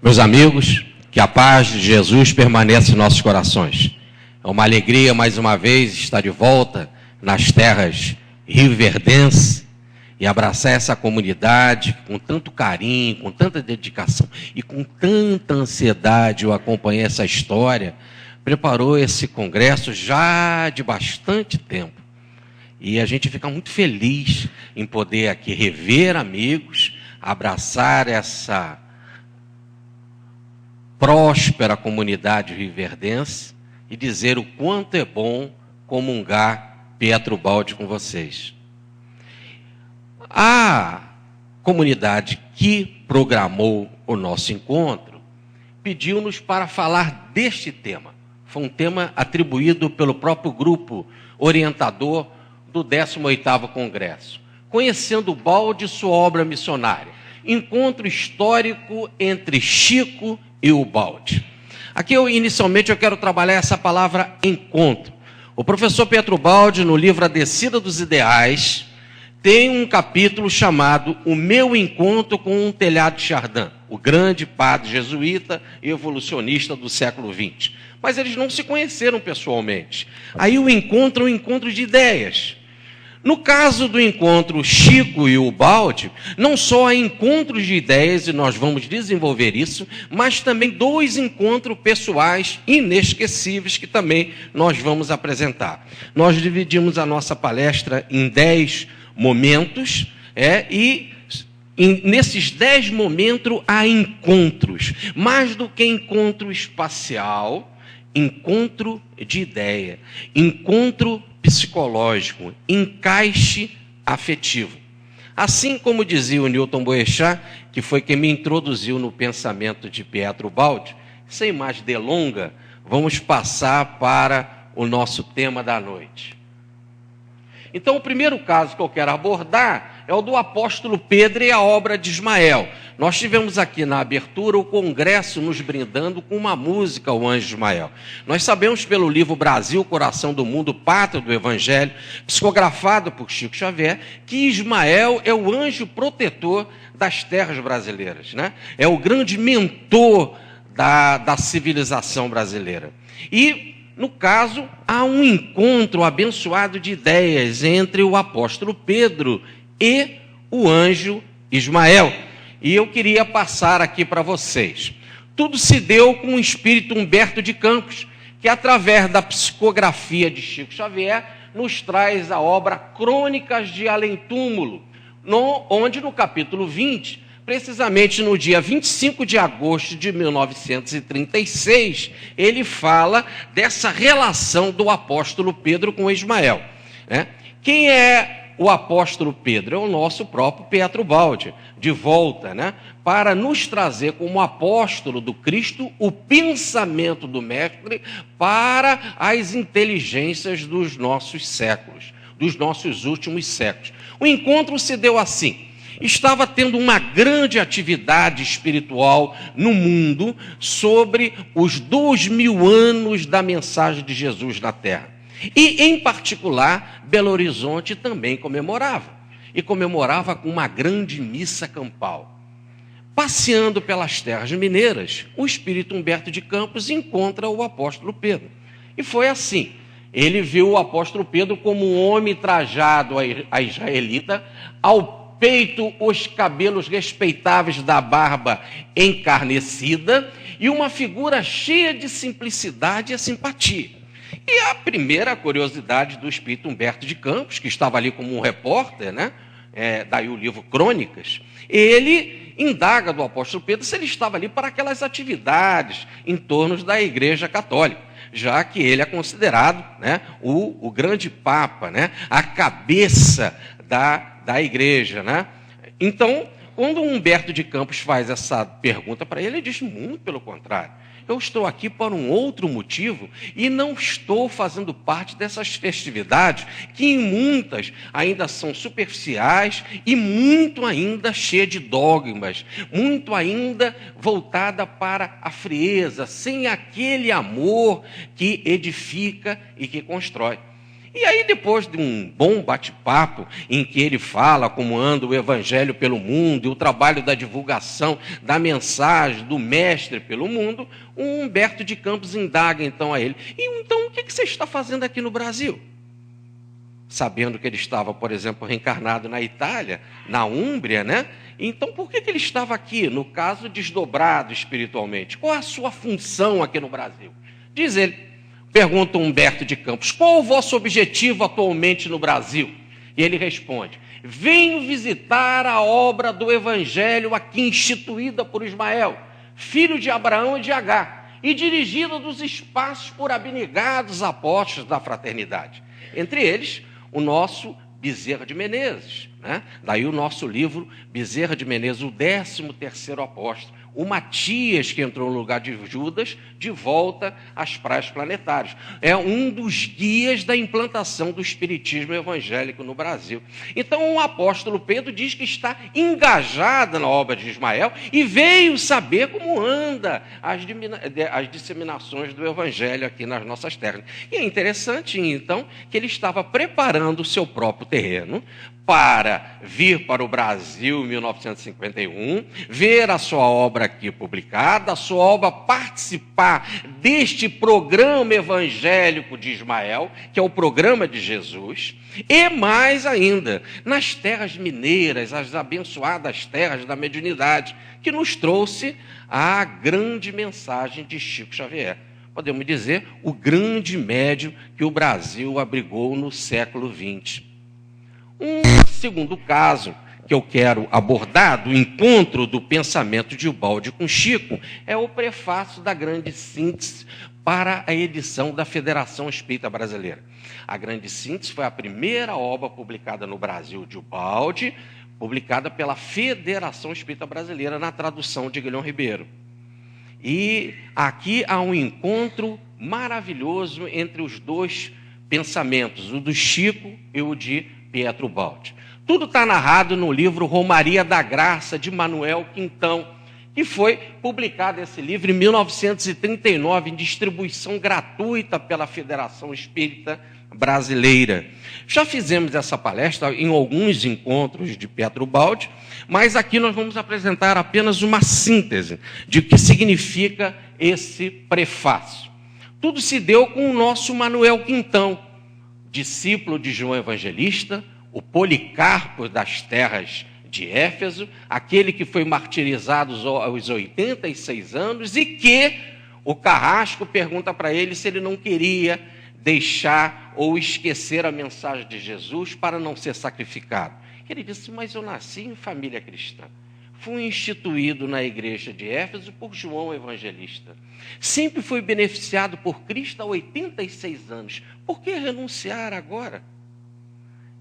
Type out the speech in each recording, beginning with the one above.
Meus amigos, que a paz de Jesus permaneça em nossos corações. É uma alegria, mais uma vez, estar de volta nas terras rioverdenses e abraçar essa comunidade com tanto carinho, com tanta dedicação e com tanta ansiedade. Eu acompanhei essa história, preparou esse congresso já de bastante tempo. E a gente fica muito feliz em poder aqui rever amigos, abraçar essa próspera comunidade rioverdense e dizer o quanto é bom comungar Pietro Baldi com vocês. A comunidade que programou o nosso encontro pediu-nos para falar deste tema. Foi um tema atribuído pelo próprio grupo orientador do 18º Congresso. Conhecendo Baldi e sua obra missionária. Encontro histórico entre Chico e o Baldi. Aqui, inicialmente, eu quero trabalhar essa palavra encontro. O professor Pietro Baldi, no livro A Descida dos Ideais, tem um capítulo chamado O Meu Encontro com um Telhado de Chardin, o grande padre jesuíta e evolucionista do século XX. Mas eles não se conheceram pessoalmente. Aí o encontro é um encontro de ideias. No caso do encontro Chico e o Baldi, não só há encontros de ideias, e nós vamos desenvolver isso, mas também dois encontros pessoais inesquecíveis que também nós vamos apresentar. Nós dividimos a nossa palestra em 10 momentos, e nesses 10 momentos há encontros, mais do que encontro espacial, encontro de ideia, encontro psicológico, encaixe afetivo. Assim como dizia o Newton Boechat, que foi quem me introduziu no pensamento de Pietro Baldi, sem mais delonga, vamos passar para o nosso tema da noite. Então, o primeiro caso que eu quero abordar é o do apóstolo Pedro e a obra de Ismael. Nós tivemos aqui na abertura o congresso nos brindando com uma música, o Anjo Ismael. Nós sabemos pelo livro Brasil, Coração do Mundo, Pátria do Evangelho, psicografado por Chico Xavier, que Ismael é o anjo protetor das terras brasileiras, né? É o grande mentor da civilização brasileira. E no caso, há um encontro abençoado de ideias entre o apóstolo Pedro e o anjo Ismael. E eu queria passar aqui para vocês. Tudo se deu com o espírito Humberto de Campos, que através da psicografia de Chico Xavier, nos traz a obra Crônicas de Além Túmulo, onde no capítulo 20... precisamente no dia 25 de agosto de 1936, ele fala dessa relação do apóstolo Pedro com Ismael, né? Quem é o apóstolo Pedro? É o nosso próprio Pietro Baldi, de volta, né? Para nos trazer como apóstolo do Cristo o pensamento do Mestre para as inteligências dos nossos séculos, dos nossos últimos séculos. O encontro se deu assim. Estava tendo uma grande atividade espiritual no mundo sobre os 2000 anos da mensagem de Jesus na Terra. E, em particular, Belo Horizonte também comemorava. E comemorava com uma grande missa campal. Passeando pelas terras mineiras, o espírito Humberto de Campos encontra o apóstolo Pedro. E foi assim. Ele viu o apóstolo Pedro como um homem trajado a israelita, ao peito os cabelos respeitáveis da barba encarnecida e uma figura cheia de simplicidade e simpatia. E a primeira curiosidade do espírito Humberto de Campos, que estava ali como um repórter, né? Daí o livro Crônicas, ele indaga do apóstolo Pedro se ele estava ali para aquelas atividades em torno da Igreja Católica, já que ele é considerado, né, o grande Papa, né, a cabeça da igreja, né? Então, quando Humberto de Campos faz essa pergunta para ele diz muito pelo contrário. Eu estou aqui por um outro motivo e não estou fazendo parte dessas festividades que em muitas ainda são superficiais e muito ainda cheias de dogmas, muito ainda voltada para a frieza, sem aquele amor que edifica e que constrói. E aí, depois de um bom bate-papo, em que ele fala como anda o evangelho pelo mundo e o trabalho da divulgação da mensagem do mestre pelo mundo, o Humberto de Campos indaga então a ele: e então o que você está fazendo aqui no Brasil? Sabendo que ele estava, por exemplo, reencarnado na Itália, na Úmbria, né? Então, por que ele estava aqui, no caso, desdobrado espiritualmente? Qual a sua função aqui no Brasil? Diz ele, pergunta Humberto de Campos: qual o vosso objetivo atualmente no Brasil? E ele responde: venho visitar a obra do Evangelho aqui instituída por Ismael, filho de Abraão e de Agar, e dirigida dos espaços por abnegados apóstolos da fraternidade. Entre eles, o nosso Bezerra de Menezes, né? Daí o nosso livro Bezerra de Menezes, o 13º apóstolo, o Matias, que entrou no lugar de Judas, de volta às praias planetárias. É um dos guias da implantação do espiritismo evangélico no Brasil. Então, o apóstolo Pedro diz que está engajado na obra de Ismael e veio saber como anda as disseminações do evangelho aqui nas nossas terras. E é interessante, então, que ele estava preparando o seu próprio terreno para vir para o Brasil em 1951, ver a sua obra aqui publicada, a sua obra participar deste programa evangélico de Ismael, que é o programa de Jesus, e mais ainda, nas terras mineiras, as abençoadas terras da mediunidade, que nos trouxe a grande mensagem de Chico Xavier. Podemos dizer, o grande médium que o Brasil abrigou no século XX. Um segundo caso que eu quero abordar do encontro do pensamento de Ubaldi com Chico é o prefácio da Grande Síntese para a edição da Federação Espírita Brasileira. A Grande Síntese foi a primeira obra publicada no Brasil de Ubaldi, publicada pela Federação Espírita Brasileira na tradução de Guilherme Ribeiro. E aqui há um encontro maravilhoso entre os dois pensamentos, o do Chico e o de Pietro Ubaldi. Tudo está narrado no livro Romaria da Graça, de Manuel Quintão, que foi publicado esse livro em 1939, em distribuição gratuita pela Federação Espírita Brasileira. Já fizemos essa palestra em alguns encontros de Pietro Ubaldi, mas aqui nós vamos apresentar apenas uma síntese de o que significa esse prefácio. Tudo se deu com o nosso Manuel Quintão, discípulo de João Evangelista, o Policarpo das terras de Éfeso, aquele que foi martirizado aos 86 anos e que o Carrasco pergunta para ele se ele não queria deixar ou esquecer a mensagem de Jesus para não ser sacrificado. Ele disse: mas eu nasci em família cristã. Fui instituído na igreja de Éfeso por João Evangelista. Sempre fui beneficiado por Cristo há 86 anos. Por que renunciar agora?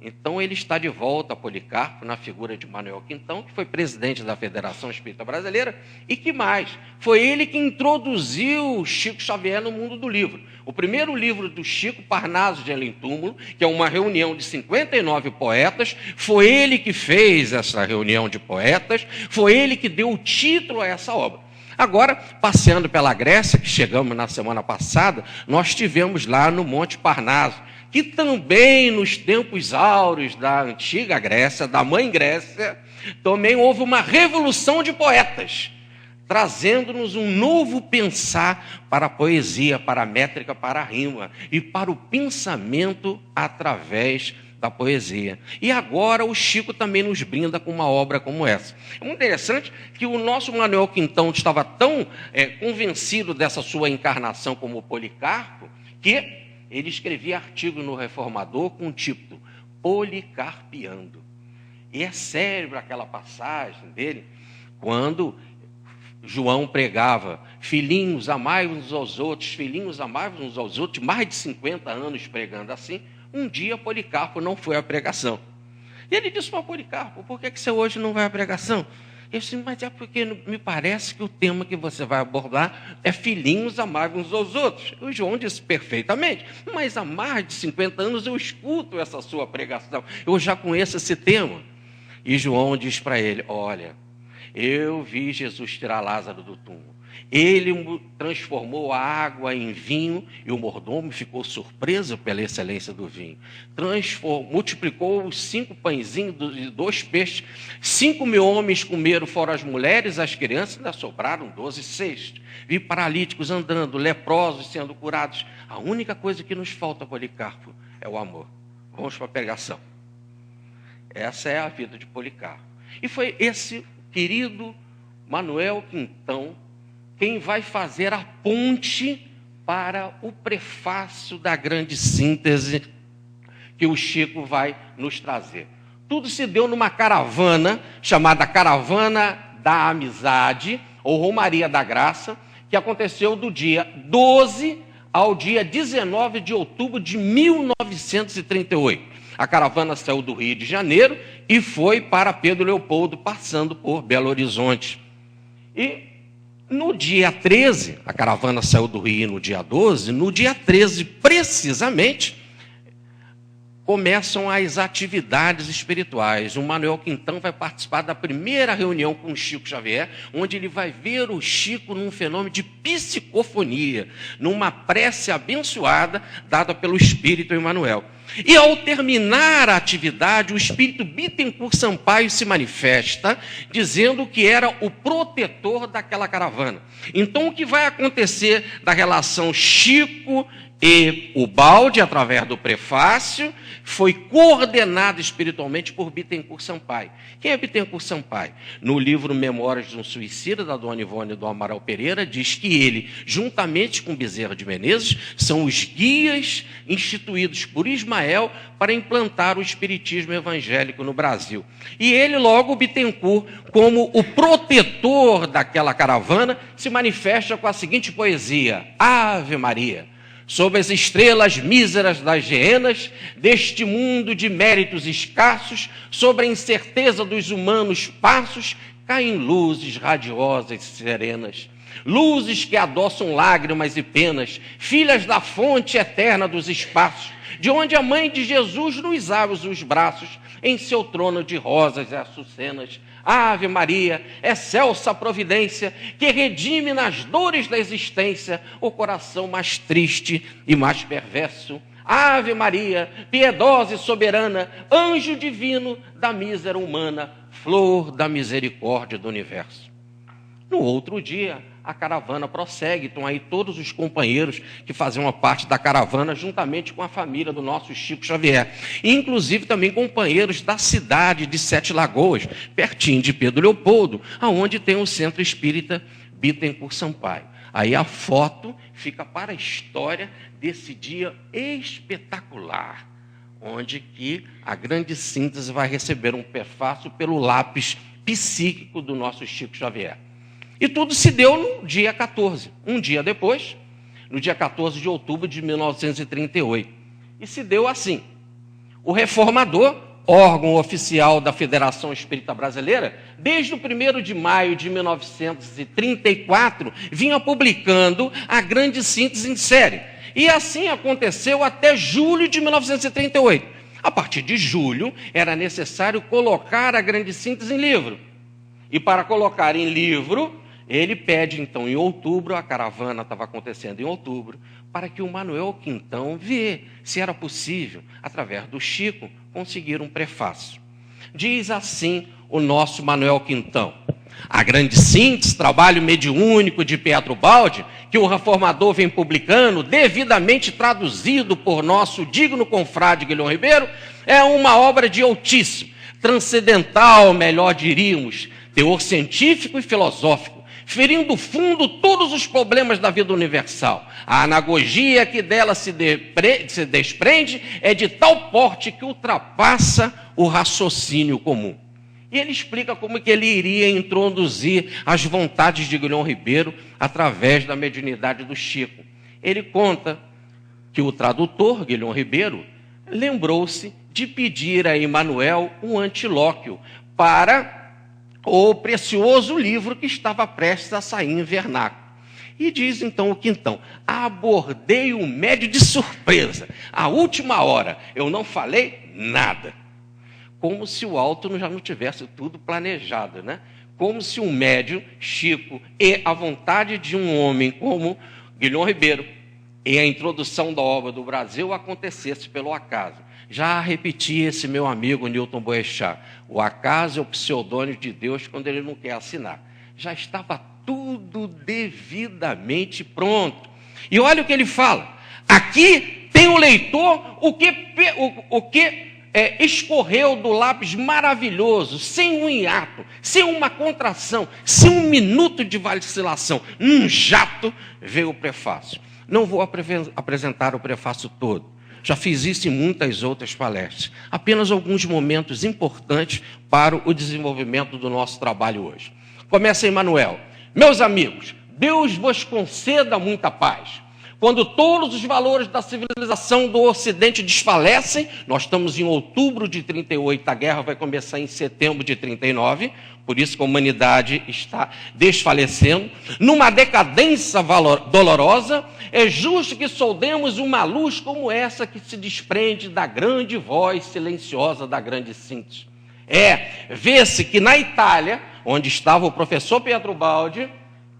Então ele está de volta a Policarpo, na figura de Manuel Quintão, que foi presidente da Federação Espírita Brasileira, e que mais? Foi ele que introduziu Chico Xavier no mundo do livro. O primeiro livro do Chico, Parnaso de Além Túmulo, que é uma reunião de 59 poetas, foi ele que fez essa reunião de poetas, foi ele que deu o título a essa obra. Agora, passeando pela Grécia, que chegamos na semana passada, nós estivemos lá no Monte Parnaso, que também nos tempos áureos da antiga Grécia, da mãe Grécia, também houve uma revolução de poetas, trazendo-nos um novo pensar para a poesia, para a métrica, para a rima e para o pensamento através da poesia. E agora o Chico também nos brinda com uma obra como essa. É muito interessante que o nosso Manuel Quintão estava tão convencido dessa sua encarnação como Policarpo, que ele escrevia artigo no Reformador com o título Policarpiando. E é célebre aquela passagem dele, quando João pregava: filhinhos, amai-vos uns aos outros, filhinhos, amai-vos uns aos outros, mais de 50 anos pregando assim. Um dia Policarpo não foi à pregação. E ele disse para Policarpo: por que você hoje não vai à pregação? Eu disse: mas é porque me parece que o tema que você vai abordar é filhinhos, amai-vos uns aos outros. O João disse: perfeitamente, mas há mais de 50 anos eu escuto essa sua pregação, eu já conheço esse tema. E João diz para ele: olha, eu vi Jesus tirar Lázaro do túmulo. Ele transformou a água em vinho e o mordomo ficou surpreso pela excelência do vinho. Multiplicou os 5 pãezinhos e 2 peixes. 5.000 homens comeram, fora as mulheres, as crianças, ainda sobraram 12 cestos. Vi paralíticos andando, leprosos sendo curados. A única coisa que nos falta, Policarpo, é o amor. Vamos para a pregação. Essa é a vida de Policarpo. E foi esse querido Manuel Quintão quem vai fazer a ponte para o prefácio da grande síntese que o Chico vai nos trazer. Tudo se deu numa caravana, chamada Caravana da Amizade, ou Romaria da Graça, que aconteceu do dia 12 ao dia 19 de outubro de 1938. A caravana saiu do Rio de Janeiro e foi para Pedro Leopoldo, passando por Belo Horizonte. E no dia 13, a caravana saiu do Rio no dia 12, no dia 13, precisamente, começam as atividades espirituais. O Manuel Quintão vai participar da primeira reunião com o Chico Xavier, onde ele vai ver o Chico num fenômeno de psicofonia, numa prece abençoada dada pelo Espírito Emmanuel. E ao terminar a atividade, o Espírito Bittencourt Sampaio se manifesta, dizendo que era o protetor daquela caravana. Então, o que vai acontecer da relação Chico e o Balde, através do prefácio, foi coordenado espiritualmente por Bittencourt Sampaio. Quem é Bittencourt Sampaio? No livro Memórias de um Suicida, da Dona Ivone do Amaral Pereira, diz que ele, juntamente com Bezerra de Menezes, são os guias instituídos por Ismael para implantar o espiritismo evangélico no Brasil. E ele, logo, Bittencourt, como o protetor daquela caravana, se manifesta com a seguinte poesia: Ave Maria! Sob as estrelas míseras das geenas, deste mundo de méritos escassos, sobre a incerteza dos humanos passos, caem luzes radiosas e serenas. Luzes que adoçam lágrimas e penas, filhas da fonte eterna dos espaços, de onde a mãe de Jesus nos abre os braços, em seu trono de rosas e açucenas. Ave Maria, excelsa providência, que redime nas dores da existência o coração mais triste e mais perverso. Ave Maria, piedosa e soberana, anjo divino da mísera humana, flor da misericórdia do universo. No outro dia, a caravana prossegue. Estão aí todos os companheiros que faziam parte da caravana, juntamente com a família do nosso Chico Xavier. E, inclusive, também companheiros da cidade de Sete Lagoas, pertinho de Pedro Leopoldo, aonde tem o Centro Espírita Bittencourt Sampaio. Aí a foto fica para a história desse dia espetacular, onde que a grande síntese vai receber um prefácio pelo lápis psíquico do nosso Chico Xavier. E tudo se deu no dia 14, um dia depois, no dia 14 de outubro de 1938. E se deu assim: o Reformador, órgão oficial da Federação Espírita Brasileira, desde o 1º de maio de 1934, vinha publicando a grande síntese em série. E assim aconteceu até julho de 1938. A partir de julho, era necessário colocar a grande síntese em livro. E para colocar em livro, ele pede, então, em outubro, a caravana estava acontecendo em outubro, para que o Manuel Quintão vê se era possível, através do Chico, conseguir um prefácio. Diz assim o nosso Manuel Quintão: a grande síntese, trabalho mediúnico de Pedro Balde, que o Reformador vem publicando, devidamente traduzido por nosso digno confrade Guilhom Ribeiro, é uma obra de altíssimo, transcendental, melhor diríamos, teor científico e filosófico, ferindo fundo todos os problemas da vida universal. A anagogia que dela se desprende é de tal porte que ultrapassa o raciocínio comum. E ele explica como que ele iria introduzir as vontades de Guilhom Ribeiro através da mediunidade do Chico. Ele conta que o tradutor, Guilhom Ribeiro, lembrou-se de pedir a Emmanuel um antilóquio para o precioso livro que estava prestes a sair em vernáculo. E diz então o Quintão: abordei o médio de surpresa. À última hora, eu não falei nada. Como se o alto já não tivesse tudo planejado, né? como se um médium, Chico, e a vontade de um homem como Guilherme Ribeiro, e a introdução da obra do Brasil acontecesse pelo acaso. Já repeti esse meu amigo Newton Boechat, o acaso é o pseudônimo de Deus quando ele não quer assinar. Já estava tudo devidamente pronto. E olha o que ele fala. Aqui tem o leitor o que escorreu do lápis maravilhoso, sem um hiato, sem uma contração, sem um minuto de vacilação. Num jato veio o prefácio. Não vou apresentar o prefácio todo. Já fiz isso em muitas outras palestras. Apenas alguns momentos importantes para o desenvolvimento do nosso trabalho hoje. Começa Emmanuel. Meus amigos, Deus vos conceda muita paz. Quando todos os valores da civilização do Ocidente desfalecem, nós estamos em outubro de 38, a guerra vai começar em setembro de 39, por isso que a humanidade está desfalecendo, numa decadência dolorosa, é justo que soldemos uma luz como essa que se desprende da grande voz silenciosa da grande síntese. Vê-se que na Itália, onde estava o professor Pietro Baldi,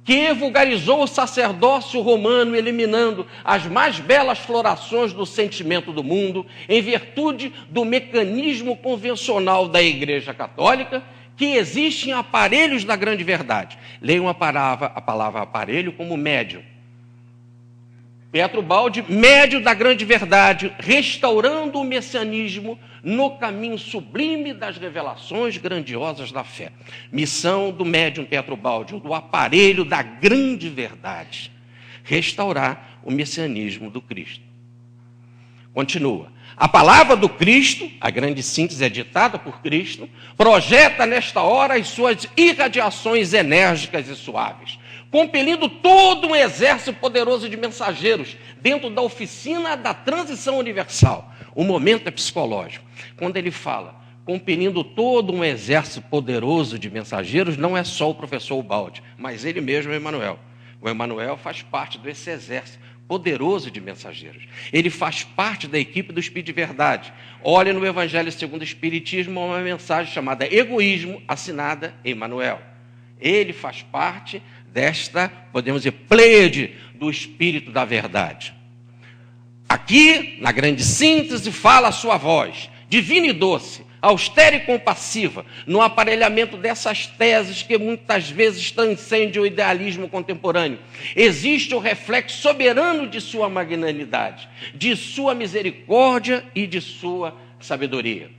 que vulgarizou o sacerdócio romano, eliminando as mais belas florações do sentimento do mundo, em virtude do mecanismo convencional da Igreja Católica, que existem aparelhos da grande verdade. Leiam a palavra aparelho como médium. Pietro Baldi, médium da grande verdade, restaurando o messianismo no caminho sublime das revelações grandiosas da fé. Missão do médium Pietro Baldi, do aparelho da grande verdade, restaurar o messianismo do Cristo. Continua. A palavra do Cristo, a grande síntese é ditada por Cristo, projeta nesta hora as suas irradiações enérgicas e suaves, compelindo todo um exército poderoso de mensageiros dentro da oficina da transição universal. O momento é psicológico. Quando ele fala, compelindo todo um exército poderoso de mensageiros, não é só o professor Baldi, mas ele mesmo é Emmanuel. O Emmanuel faz parte desse exército poderoso de mensageiros. Ele faz parte da equipe do Espírito de Verdade. Olha no Evangelho segundo o Espiritismo uma mensagem chamada Egoísmo, assinada Emmanuel. Ele faz parte desta, podemos dizer, pleiade do Espírito da Verdade. Aqui, na grande síntese, fala a sua voz, divina e doce, austera e compassiva, no aparelhamento dessas teses que muitas vezes transcendem o idealismo contemporâneo. Existe o reflexo soberano de sua magnanimidade, de sua misericórdia e de sua sabedoria.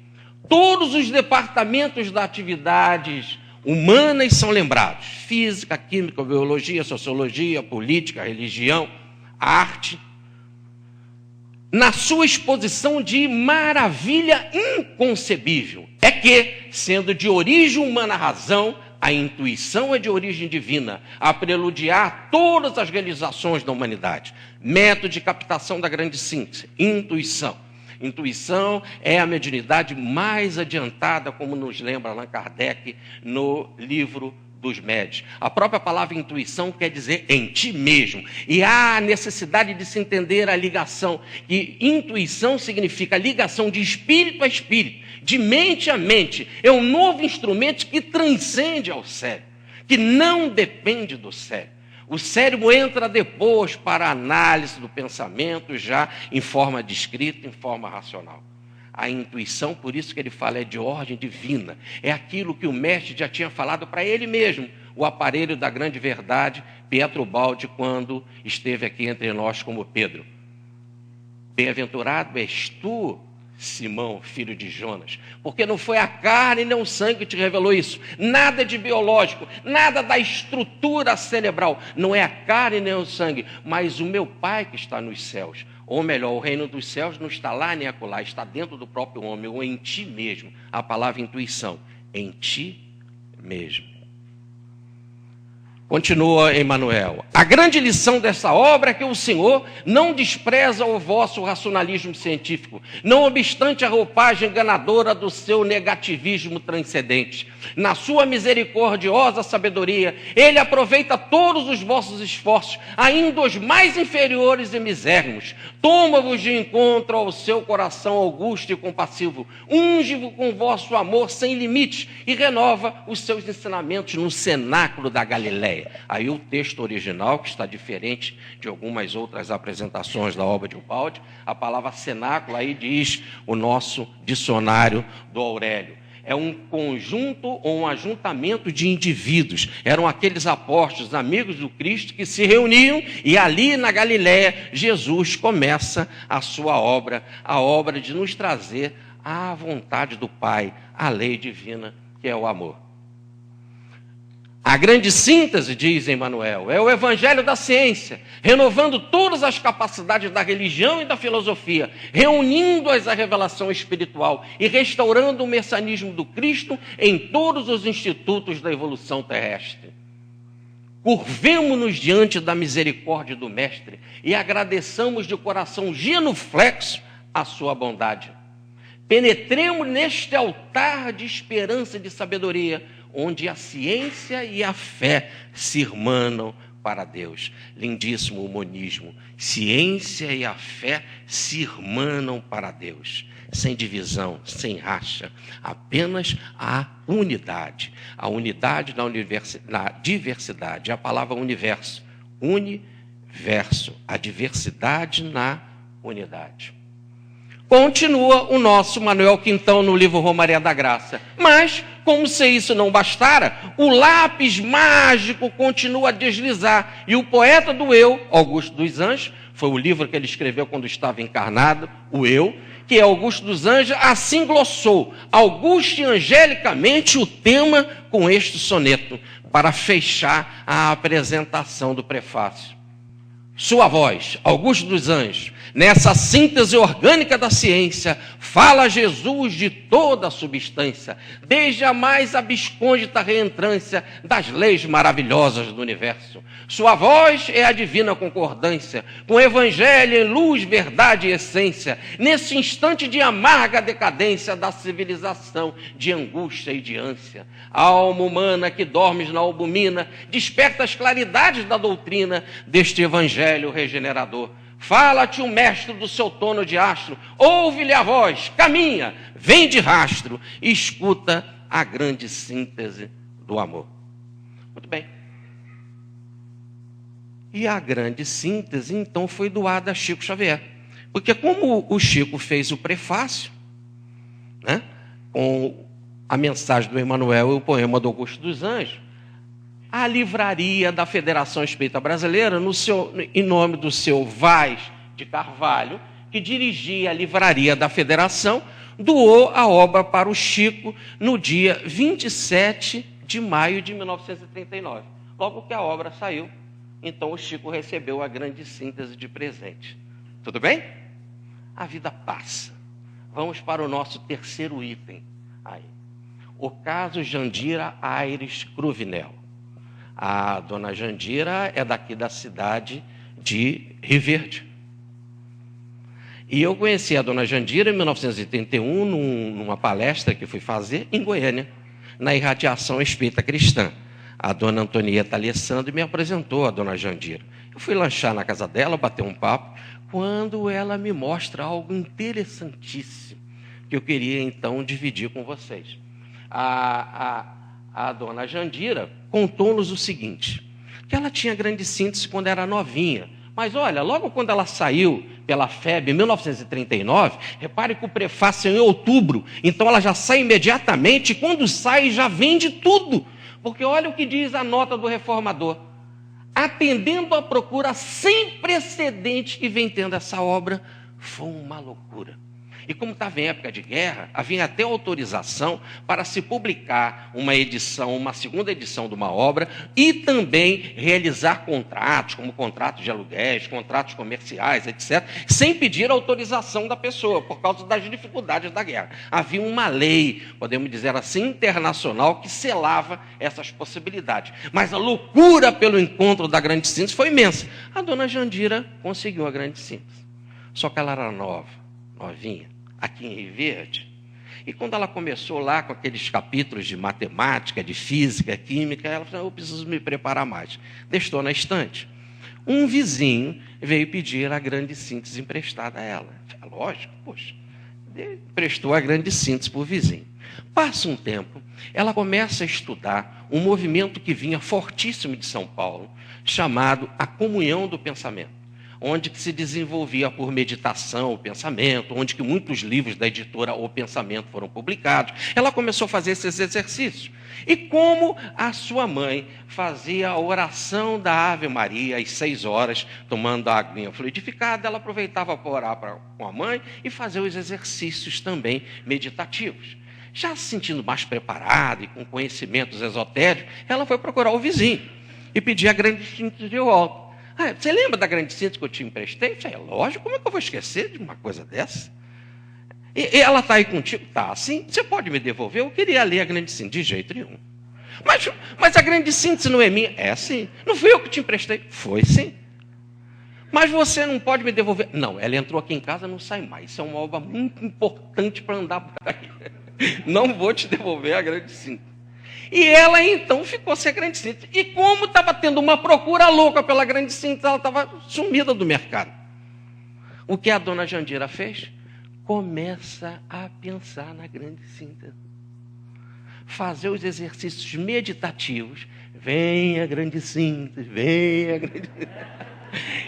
Todos os departamentos das atividades humanas são lembrados: física, química, biologia, sociologia, política, religião, arte, na sua exposição de maravilha inconcebível. É que, sendo de origem humana a razão, a intuição é de origem divina, a preludiar todas as realizações da humanidade. Método de captação da grande síntese, intuição. Intuição é a mediunidade mais adiantada, como nos lembra Allan Kardec no livro dos médios. A própria palavra intuição quer dizer em ti mesmo. E há a necessidade de se entender a ligação. E intuição significa ligação de espírito a espírito, de mente a mente. É um novo instrumento que transcende ao cérebro, que não depende do cérebro. O cérebro entra depois para a análise do pensamento, já em forma de escrita, em forma racional. A intuição, por isso que ele fala, é de ordem divina. É aquilo que o mestre já tinha falado para ele mesmo, o aparelho da grande verdade, Pietro Baldi, quando esteve aqui entre nós como Pedro. Bem-aventurado és tu, Simão, filho de Jonas, porque não foi a carne nem o sangue que te revelou isso. Nada de biológico, nada da estrutura cerebral. Não é a carne nem o sangue, mas o meu Pai que está nos céus. Ou melhor, o reino dos céus não está lá nem acolá, está dentro do próprio homem, ou em ti mesmo. A palavra intuição, em ti mesmo. Continua Emmanuel. A grande lição dessa obra é que o Senhor não despreza o vosso racionalismo científico, não obstante a roupagem enganadora do seu negativismo transcendente. Na sua misericordiosa sabedoria, Ele aproveita todos os vossos esforços, ainda os mais inferiores e misérrimos. Toma-vos de encontro ao seu coração augusto e compassivo, unge-vos com vosso amor sem limites e renova os seus ensinamentos no cenáculo da Galileia. Aí o texto original, que está diferente de algumas outras apresentações da obra de Ubaldi, a palavra cenáculo aí diz o nosso dicionário do Aurélio. É um conjunto ou um ajuntamento de indivíduos. Eram aqueles apóstolos, amigos do Cristo, que se reuniam e ali na Galileia, Jesus começa a sua obra, a obra de nos trazer à vontade do Pai, a lei divina, que é o amor. A grande síntese, diz Emmanuel, é o evangelho da ciência, renovando todas as capacidades da religião e da filosofia, reunindo-as à revelação espiritual e restaurando o messianismo do Cristo em todos os institutos da evolução terrestre. Curvemo-nos diante da misericórdia do Mestre e agradeçamos de coração genuflexo a sua bondade. Penetremos neste altar de esperança e de sabedoria, onde a ciência e a fé se irmanam para Deus. Lindíssimo o monismo. Ciência e a fé se irmanam para Deus. Sem divisão, sem racha, apenas a unidade. A unidade na diversidade. A palavra universo. Universo. A diversidade na unidade. Continua o nosso Manuel Quintão no livro Romaria da Graça. Mas, como se isso não bastara, o lápis mágico continua a deslizar. E o poeta do Eu, Augusto dos Anjos, foi o livro que ele escreveu quando estava encarnado, o Eu, que é Augusto dos Anjos, assim glossou, augusto e angelicamente, o tema com este soneto, para fechar a apresentação do prefácio. Sua voz, Augusto dos Anjos, nessa síntese orgânica da ciência, fala Jesus de toda a substância, desde a mais abscôndita reentrância das leis maravilhosas do universo. Sua voz é a divina concordância, com o evangelho em luz, verdade e essência, nesse instante de amarga decadência da civilização, de angústia e de ânsia. Alma humana que dormes na albumina, desperta as claridades da doutrina deste evangelho regenerador. Fala-te o mestre do seu tono de astro, ouve-lhe a voz, caminha, vem de rastro, e escuta a grande síntese do amor. Muito bem. E a grande síntese, então, foi doada a Chico Xavier. Porque como o Chico fez o prefácio, né, com a mensagem do Emmanuel e o poema do Augusto dos Anjos, a livraria da Federação Espírita Brasileira, em nome do seu Vaz de Carvalho, que dirigia a livraria da Federação, doou a obra para o Chico no dia 27 de maio de 1939. Logo que a obra saiu, então o Chico recebeu a grande síntese de presente. Tudo bem? A vida passa. Vamos para o nosso terceiro item. Aí. O caso Jandira Aires Cruvinel. A dona Jandira é daqui da cidade de Rio Verde. E eu conheci a dona Jandira em 1981, numa palestra que fui fazer em Goiânia, na Irradiação Espírita Cristã. A dona Antonieta Alessandro me apresentou a dona Jandira. Eu fui lanchar na casa dela, bater um papo, quando ela me mostra algo interessantíssimo, que eu queria então dividir com vocês. A dona Jandira contou-nos o seguinte, que ela tinha grande síntese quando era novinha, mas olha, logo quando ela saiu pela FEB em 1939, repare que o prefácio é em outubro, então ela já sai imediatamente, e quando sai já vende tudo, porque olha o que diz a nota do reformador, atendendo à procura sem precedentes que vem tendo essa obra, foi uma loucura. E como estava em época de guerra, havia até autorização para se publicar uma edição, uma segunda edição de uma obra e também realizar contratos, como contratos de aluguéis, contratos comerciais, etc., sem pedir autorização da pessoa, por causa das dificuldades da guerra. Havia uma lei, podemos dizer assim, internacional, que selava essas possibilidades. Mas a loucura pelo encontro da grande síntese foi imensa. A dona Jandira conseguiu a grande síntese. Só que ela era novinha, aqui em Rio Verde. E quando ela começou lá com aqueles capítulos de matemática, de física, química, ela falou, eu preciso me preparar mais. Deixou na estante. Um vizinho veio pedir a grande síntese emprestada a ela. Lógico, poxa, prestou a grande síntese para o vizinho. Passa um tempo, ela começa a estudar um movimento que vinha fortíssimo de São Paulo, chamado a comunhão do pensamento, onde que se desenvolvia por meditação o pensamento, onde que muitos livros da editora O Pensamento foram publicados. Ela começou a fazer esses exercícios. E como a sua mãe fazia a oração da Ave Maria às 6 horas, tomando a aguinha fluidificada, ela aproveitava para orar com a mãe e fazer os exercícios também meditativos. Já se sentindo mais preparada e com conhecimentos esotéricos, ela foi procurar o vizinho e pedir a grande síntese de volta. Você lembra da grande síntese que eu te emprestei? Eu falei, lógico, como é que eu vou esquecer de uma coisa dessa? E ela está aí contigo? Tá, sim. Você pode me devolver? Eu queria ler a grande síntese. De jeito nenhum. Mas a grande síntese não é minha? É sim. Não fui eu que te emprestei? Foi sim. Mas você não pode me devolver? Não, ela entrou aqui em casa e não sai mais. Isso é uma obra muito importante para andar por aí. Não vou te devolver a grande síntese. E ela, então, ficou sem a grande síntese. E como estava tendo uma procura louca pela grande síntese, ela estava sumida do mercado. O que a dona Jandira fez? Começa a pensar na grande síntese. Fazer os exercícios meditativos. Vem a grande síntese, vem a grande síntese.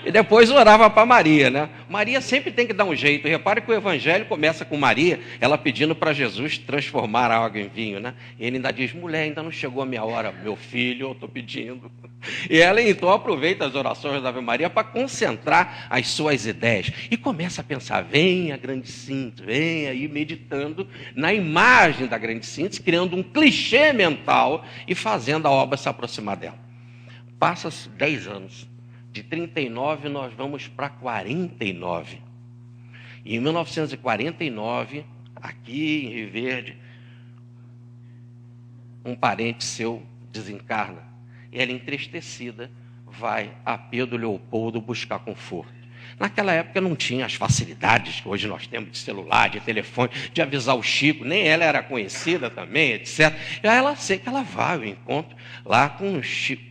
E depois orava para Maria, né? Maria sempre tem que dar um jeito. Repare que o evangelho começa com Maria, ela pedindo para Jesus transformar a água em vinho, né? E ele ainda diz, mulher, ainda não chegou a minha hora, meu filho, eu estou pedindo. E ela então aproveita as orações da Ave Maria para concentrar as suas ideias. E começa a pensar, vem a grande síntese, vem aí meditando na imagem da grande síntese, criando um clichê mental e fazendo a obra se aproximar dela. Passa-se 10 anos. De 39 nós vamos para 49. E em 1949, aqui em Rio Verde, um parente seu desencarna. E ela, entristecida, vai a Pedro Leopoldo buscar conforto. Naquela época não tinha as facilidades que hoje nós temos de celular, de telefone, de avisar o Chico, nem ela era conhecida também, etc. E aí ela sei que ela vai ao encontro lá com o Chico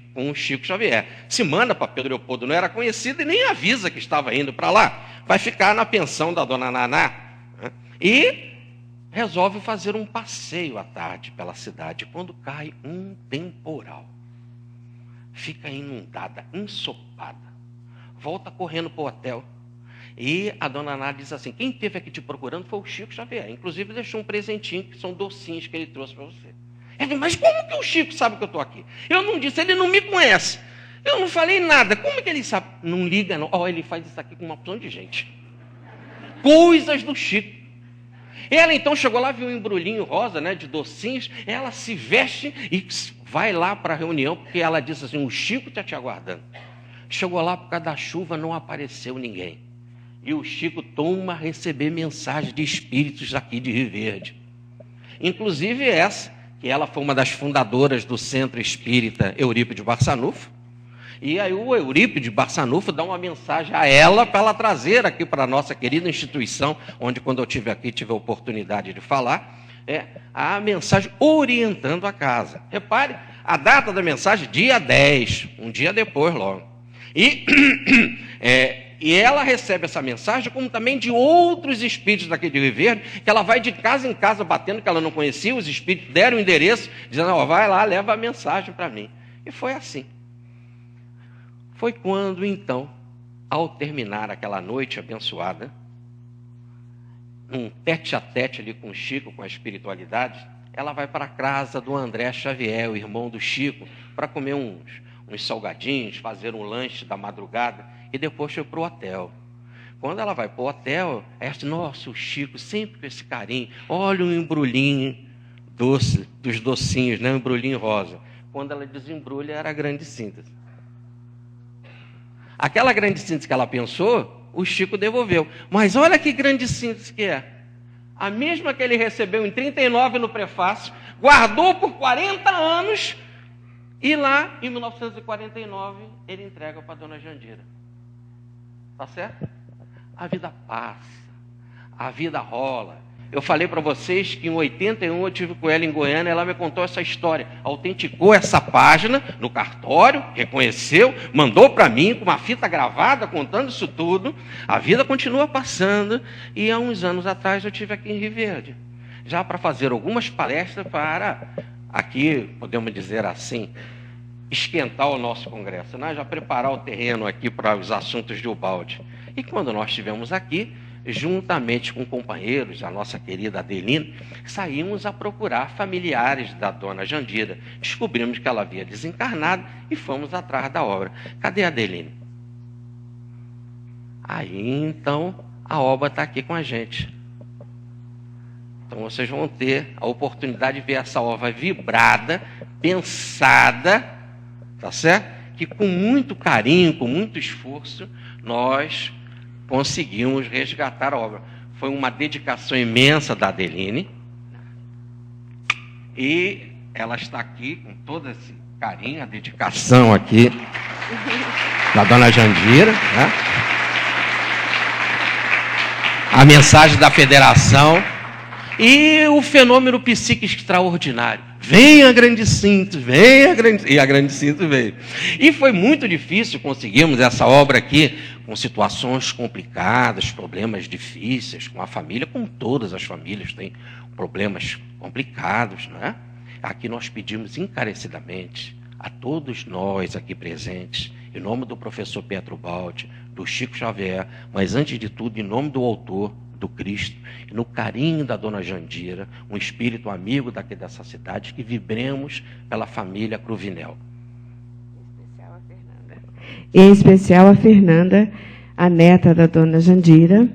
Xavier. Se manda para Pedro Leopoldo, não era conhecido e nem avisa que estava indo para lá. Vai ficar na pensão da dona Naná. Né? E resolve fazer um passeio à tarde pela cidade, quando cai um temporal. Fica inundada, ensopada. Volta correndo para o hotel. E a dona Naná diz assim, quem esteve aqui te procurando foi o Chico Xavier. Inclusive deixou um presentinho, que são docinhos que ele trouxe para você. Ele diz, mas como que o Chico sabe que eu estou aqui? Eu não disse, ele não me conhece. Eu não falei nada. Como que ele sabe? Não liga, não. Ele faz isso aqui com uma opção de gente. Coisas do Chico. Ela então chegou lá, viu um embrulhinho rosa, né, de docinhos. Ela se veste e vai lá para a reunião, porque ela disse assim, o Chico está te aguardando. Chegou lá, por causa da chuva, não apareceu ninguém. E o Chico toma a receber mensagem de espíritos aqui de Rio Verde. Inclusive essa, que ela foi uma das fundadoras do Centro Espírita Eurípides Barçanufo. E aí o Eurípides Barçanufo dá uma mensagem a ela para ela trazer aqui para a nossa querida instituição, onde quando eu estive aqui tive a oportunidade de falar, a mensagem orientando a casa. Repare, a data da mensagem, dia 10, um dia depois logo. E ela recebe essa mensagem, como também de outros espíritos daqui de Rio Verde, que ela vai de casa em casa batendo, que ela não conhecia, os espíritos deram o endereço, dizendo, vai lá, leva a mensagem para mim. E foi assim. Foi quando, então, ao terminar aquela noite abençoada, um tete-a-tete ali com o Chico, com a espiritualidade, ela vai para a casa do André Xavier, o irmão do Chico, para comer uns salgadinhos, fazer um lanche da madrugada, e depois foi para o hotel. Quando ela vai para o hotel, ela diz, nossa, o Chico, sempre com esse carinho, olha um embrulhinho doce, dos docinhos, né? Um embrulhinho rosa. Quando ela desembrulha, era a grande síntese. Aquela grande síntese que ela pensou, o Chico devolveu. Mas olha que grande síntese que é. A mesma que ele recebeu em 39 no prefácio, guardou por 40 anos, e lá, em 1949, ele entrega para a dona Jandira. Tá certo? A vida passa, a vida rola. Eu falei para vocês que em 81 eu tive com ela em Goiânia, ela me contou essa história, autenticou essa página no cartório, reconheceu, mandou para mim com uma fita gravada contando isso tudo. A vida continua passando e há uns anos atrás eu tive aqui em Rio Verde, já para fazer algumas palestras para, aqui, podemos dizer assim, esquentar o nosso congresso, né? Já preparar o terreno aqui para os assuntos de Ubaldi. E quando nós estivemos aqui, juntamente com companheiros, a nossa querida Adeline, saímos a procurar familiares da dona Jandira. Descobrimos que ela havia desencarnado e fomos atrás da obra. Cadê a Adeline? Aí, então, a obra está aqui com a gente. Então, vocês vão ter a oportunidade de ver essa obra vibrada, pensada, tá certo? Que com muito carinho, com muito esforço, nós conseguimos resgatar a obra. Foi uma dedicação imensa da Adeline. E ela está aqui com todo esse carinho, a dedicação aqui da dona Jandira, né? A mensagem da federação e o fenômeno psíquico extraordinário. Venha, grande síntese, venha, grande... E a grande síntese veio. E foi muito difícil conseguirmos essa obra aqui, com situações complicadas, problemas difíceis, com a família, como todas as famílias têm problemas complicados, não é? Aqui nós pedimos encarecidamente a todos nós aqui presentes, em nome do professor Pietro Baldi, do Chico Xavier, mas antes de tudo, em nome do autor, do Cristo, e no carinho da dona Jandira, um espírito amigo daqui dessa cidade, que vibremos pela família Cruvinel. Em especial a Fernanda, a neta da dona Jandira,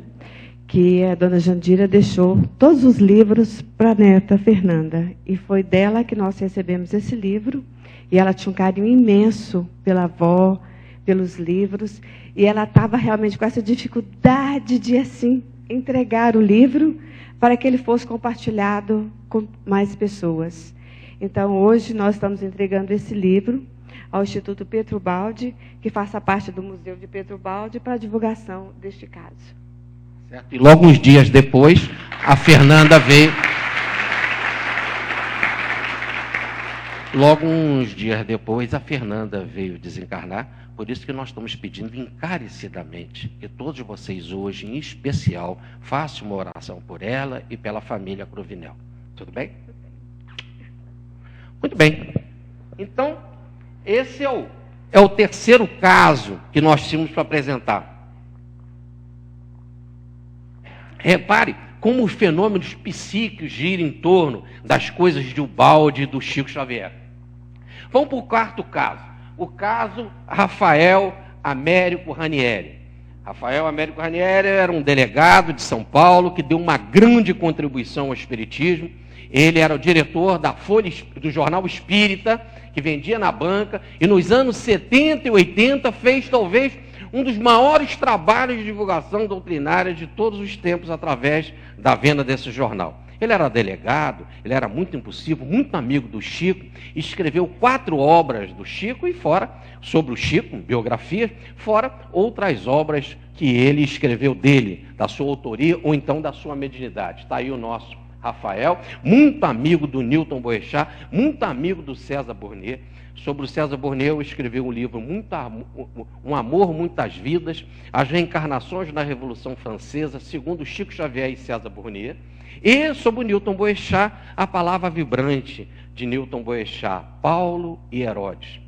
que a dona Jandira deixou todos os livros para a neta Fernanda, e foi dela que nós recebemos esse livro, e ela tinha um carinho imenso pela avó, pelos livros, e ela estava realmente com essa dificuldade de, assim, entregar o livro para que ele fosse compartilhado com mais pessoas. Então, hoje, nós estamos entregando esse livro ao Instituto Pietro Baldi, que faça parte do Museu de Pietro Baldi, para a divulgação deste caso. Certo? E logo uns dias depois, a Fernanda veio... Logo uns dias depois, a Fernanda veio desencarnar. Por isso que nós estamos pedindo encarecidamente que todos vocês hoje, em especial, façam uma oração por ela e pela família Cruvinel. Tudo bem? Muito bem. Então, esse é o terceiro caso que nós tínhamos para apresentar. Repare como os fenômenos psíquicos giram em torno das coisas de Ubaldi e do Chico Xavier. Vamos para o quarto caso. O caso Rafael Américo Ranieri. Rafael Américo Ranieri era um delegado de São Paulo que deu uma grande contribuição ao espiritismo. Ele era o diretor da Folha, do Jornal Espírita, que vendia na banca, e nos anos 70 e 80 fez talvez um dos maiores trabalhos de divulgação doutrinária de todos os tempos através da venda desse jornal. Ele era delegado, ele era muito impulsivo, muito amigo do Chico, escreveu 4 obras do Chico e fora, sobre o Chico, biografias, fora outras obras que ele escreveu dele, da sua autoria ou então da sua mediunidade. Está aí o nosso Rafael, muito amigo do Newton Boechat, muito amigo do César Burnier. Sobre o César Burnier, eu escrevi um livro, Um Amor, Muitas Vidas, as reencarnações na Revolução Francesa, segundo Chico Xavier e César Burnier. E sobre o Newton Boechat, a palavra vibrante de Newton Boechat, Paulo e Herodes.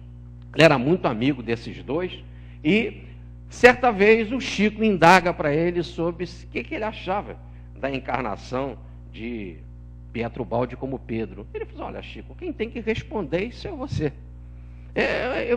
Ele era muito amigo desses dois e, certa vez, o Chico indaga para ele sobre o que ele achava da encarnação de Pietro Baldi como Pedro. Ele falou, olha, Chico, quem tem que responder isso é você.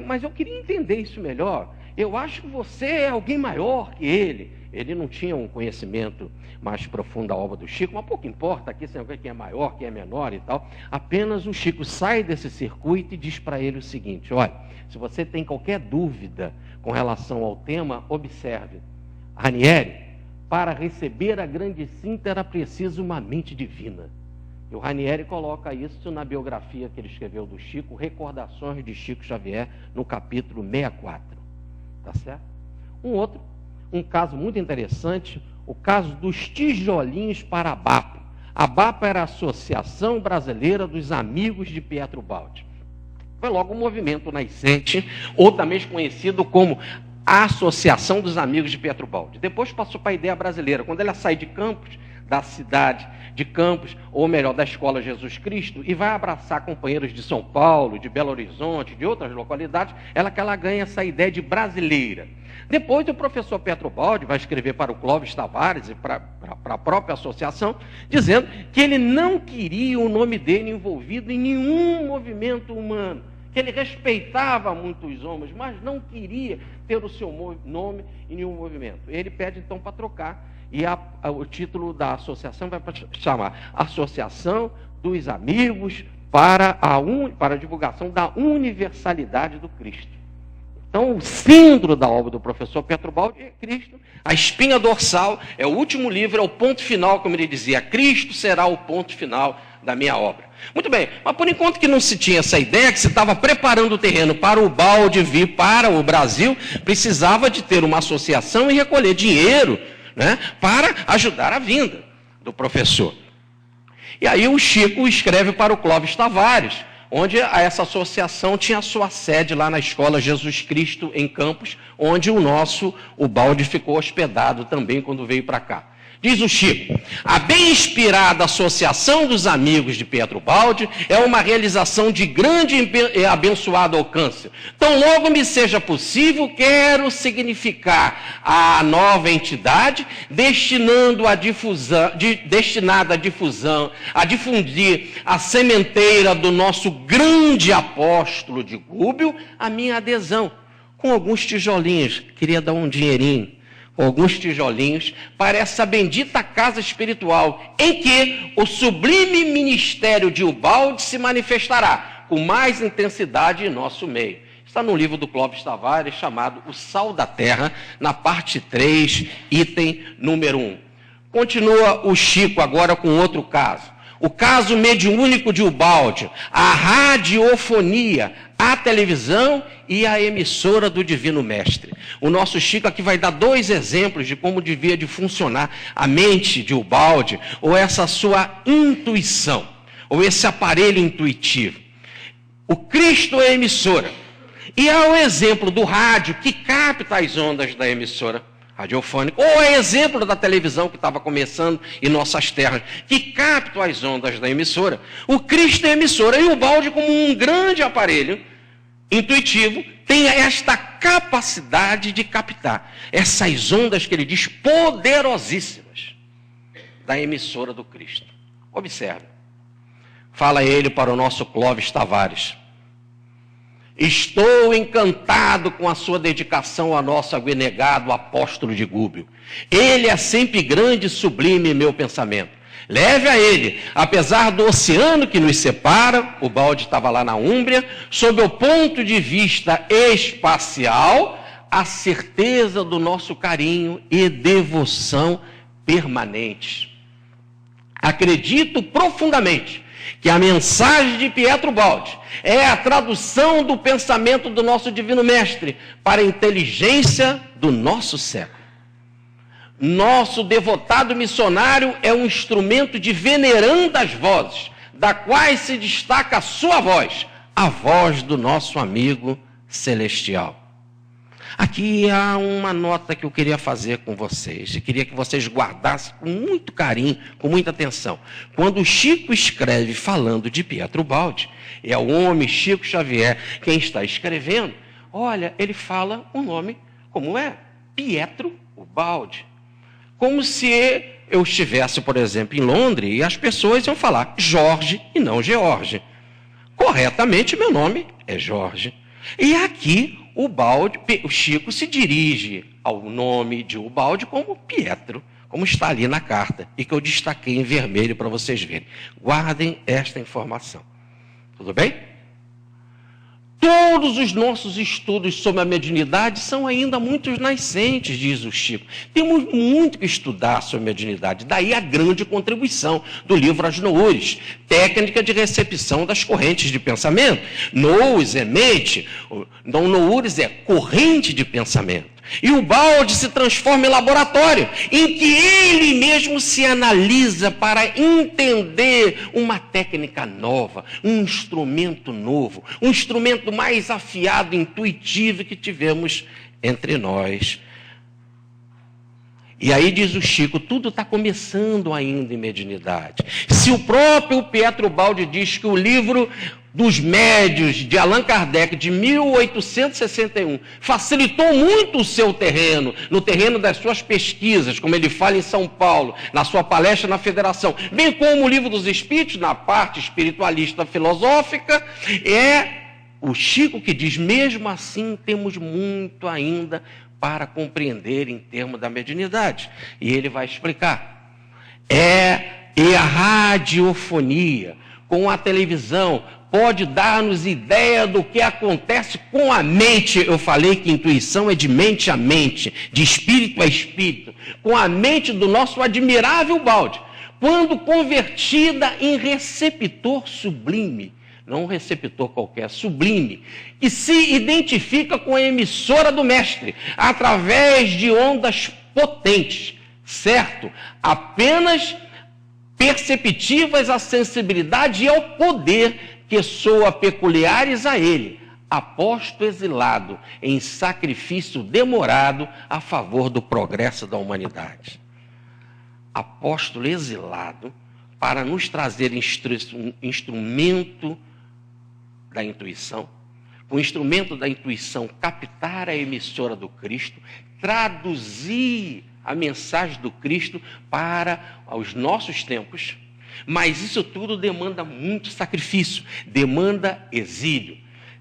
Mas eu queria entender isso melhor. eu acho que você é alguém maior que ele. Ele não tinha um conhecimento mais profundo da obra do Chico, mas pouco importa aqui, você não vê quem é maior, quem é menor e tal. Apenas o Chico sai desse circuito e diz para ele o seguinte: olha, se você tem qualquer dúvida com relação ao tema, observe. Ranieri, para receber a grande cinta era preciso uma mente divina. E o Ranieri coloca isso na biografia que ele escreveu do Chico, Recordações de Chico Xavier, no capítulo 64. Tá certo? Um caso muito interessante, o caso dos tijolinhos para a BAPO. A BAPO era a Associação Brasileira dos Amigos de Pietro Baldi. Foi logo um movimento nascente, ou também conhecido como a Associação dos Amigos de Pietro Baldi. Depois passou para a ideia brasileira. Quando ela sai de Campos, da cidade de Campos, ou melhor, da Escola Jesus Cristo, e vai abraçar companheiros de São Paulo, de Belo Horizonte, de outras localidades, ela ganha essa ideia de brasileira. Depois o professor Pietro Baldi vai escrever para o Clóvis Tavares e para a própria associação, dizendo que ele não queria o nome dele envolvido em nenhum movimento humano, que ele respeitava muito os homens, mas não queria ter o seu nome em nenhum movimento. Ele pede então para trocar, e o título da associação vai chamar Associação dos Amigos para a divulgação da universalidade do Cristo. Então, o centro da obra do professor Pietro Baldi é Cristo. A espinha dorsal é o último livro, é o ponto final, como ele dizia. Cristo será o ponto final da minha obra. Muito bem, mas por enquanto que não se tinha essa ideia, que se estava preparando o terreno para o Baldi vir para o Brasil, precisava de ter uma associação e recolher dinheiro, né, para ajudar a vinda do professor. E aí o Chico escreve para o Clóvis Tavares, onde essa associação tinha sua sede lá na Escola Jesus Cristo, em Campos, onde o Baldi ficou hospedado também quando veio para cá. Diz o Chico: a bem inspirada Associação dos Amigos de Pietro Baldi é uma realização de grande e abençoado alcance. Tão logo me seja possível, quero significar a nova entidade destinada a difundir a sementeira do nosso grande apóstolo de Gúbio, a minha adesão, com alguns tijolinhos. Queria dar um dinheirinho, alguns tijolinhos, para essa bendita casa espiritual, em que o sublime ministério de Ubaldi se manifestará com mais intensidade em nosso meio. Está no livro do Clóvis Tavares, chamado O Sal da Terra, na parte 3, item número 1. Continua o Chico agora com outro caso. O caso mediúnico de Ubaldi, a radiofonia, a televisão e a emissora do Divino Mestre. O nosso Chico aqui vai dar 2 exemplos de como devia de funcionar a mente de Ubaldi, ou essa sua intuição, ou esse aparelho intuitivo. O Cristo é a emissora. E é o exemplo do rádio que capta as ondas da emissora radiofônica, ou é exemplo da televisão que estava começando em nossas terras, que capta as ondas da emissora. O Cristo é a emissora, e o Baldi, como um grande aparelho intuitivo, tem esta capacidade de captar essas ondas que ele diz poderosíssimas da emissora do Cristo. Observe, fala ele para o nosso Clóvis Tavares: estou encantado com a sua dedicação ao nosso abnegado apóstolo de Gúbio. Ele é sempre grande e sublime em meu pensamento. Leve a ele, apesar do oceano que nos separa, o Baldi estava lá na Úmbria, sob o ponto de vista espacial, a certeza do nosso carinho e devoção permanentes. Acredito profundamente que a mensagem de Pietro Baldi é a tradução do pensamento do nosso Divino Mestre para a inteligência do nosso século. Nosso devotado missionário é um instrumento de venerandas vozes, da quais se destaca a sua voz, a voz do nosso amigo celestial. Aqui há uma nota que eu queria fazer com vocês, e queria que vocês guardassem com muito carinho, com muita atenção. Quando o Chico escreve falando de Pietro Baldi, é o homem Chico Xavier quem está escrevendo, olha, ele fala o nome como é, Pietro Baldi. Como se eu estivesse, por exemplo, em Londres, e as pessoas iam falar Jorge e não George. Corretamente, meu nome é Jorge. E aqui o Chico se dirige ao nome de Ubaldi como Pietro, como está ali na carta, e que eu destaquei em vermelho para vocês verem. Guardem esta informação. Tudo bem? Todos os nossos estudos sobre a mediunidade são ainda muito nascentes, diz o Chico. Temos muito que estudar sobre a mediunidade. Daí a grande contribuição do livro As Noures, técnica de recepção das correntes de pensamento. Nous é mente, não Noures é corrente de pensamento. E o Ubaldi se transforma em laboratório, em que ele mesmo se analisa para entender uma técnica nova, um instrumento novo, um instrumento mais afiado, intuitivo que tivemos entre nós. E aí diz o Chico, tudo está começando ainda em mediunidade. Se o próprio Pietro Ubaldi diz que o livro dos Médios de Allan Kardec, de 1861, facilitou muito o seu terreno, no terreno das suas pesquisas, como ele fala em São Paulo, na sua palestra na Federação, bem como o Livro dos Espíritos, na parte espiritualista filosófica, é o Chico que diz, mesmo assim, temos muito ainda para compreender em termos da mediunidade. E ele vai explicar. E a radiofonia, com a televisão, pode dar-nos ideia do que acontece com a mente. Eu falei que intuição é de mente a mente, de espírito a espírito. Com a mente do nosso admirável Ubaldi, quando convertida em receptor sublime, não um receptor qualquer, sublime, que se identifica com a emissora do mestre, através de ondas potentes, certo? Apenas perceptivas à sensibilidade e ao poder que soa peculiares a ele, aposto exilado em sacrifício demorado a favor do progresso da humanidade. Apóstolo exilado para nos trazer instrumento da intuição, o instrumento da intuição captar a emissora do Cristo, traduzir a mensagem do Cristo para os nossos tempos. Mas isso tudo demanda muito sacrifício, demanda exílio.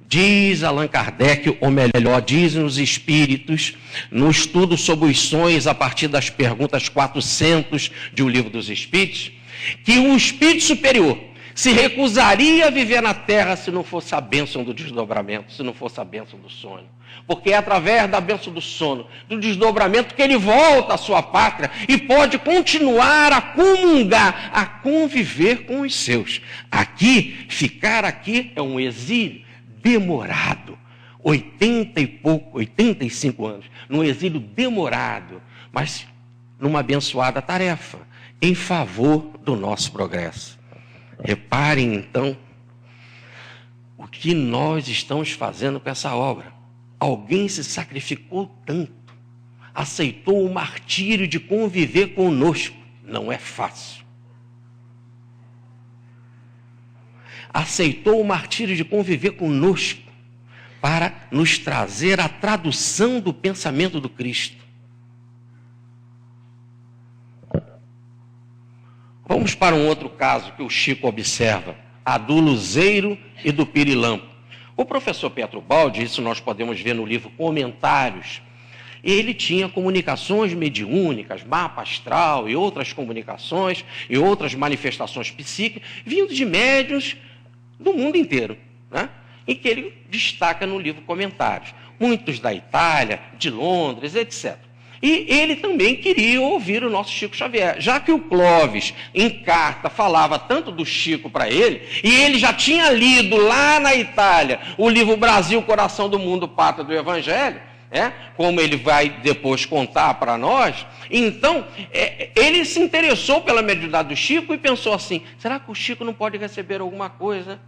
Diz Allan Kardec, ou melhor, dizem os Espíritos, no estudo sobre os sonhos, a partir das perguntas 400 de O Livro dos Espíritos, que um espírito superior se recusaria a viver na Terra se não fosse a bênção do desdobramento, se não fosse a bênção do sono. Porque é através da bênção do sono, do desdobramento, que ele volta à sua pátria e pode continuar a comungar, a conviver com os seus. Aqui, ficar aqui é um exílio demorado. 85 anos, num exílio demorado, mas numa abençoada tarefa, em favor do nosso progresso. Reparem, então, o que nós estamos fazendo com essa obra. Alguém se sacrificou tanto, aceitou o martírio de conviver conosco. Não é fácil. Aceitou o martírio de conviver conosco para nos trazer a tradução do pensamento do Cristo. Vamos para um outro caso que o Chico observa, a do luzeiro e do pirilampo. O professor Pietro Ubaldi, isso nós podemos ver no livro Comentários, ele tinha comunicações mediúnicas, mapa astral e outras comunicações e outras manifestações psíquicas, vindo de médiuns do mundo inteiro, né? Em que ele destaca no livro Comentários. Muitos da Itália, de Londres, etc. E ele também queria ouvir o nosso Chico Xavier, já que o Clóvis, em carta, falava tanto do Chico para ele, e ele já tinha lido lá na Itália o livro Brasil, Coração do Mundo, Pátria do Evangelho, como ele vai depois contar para nós. Então, ele se interessou pela mediunidade do Chico e pensou assim, será que o Chico não pode receber alguma coisa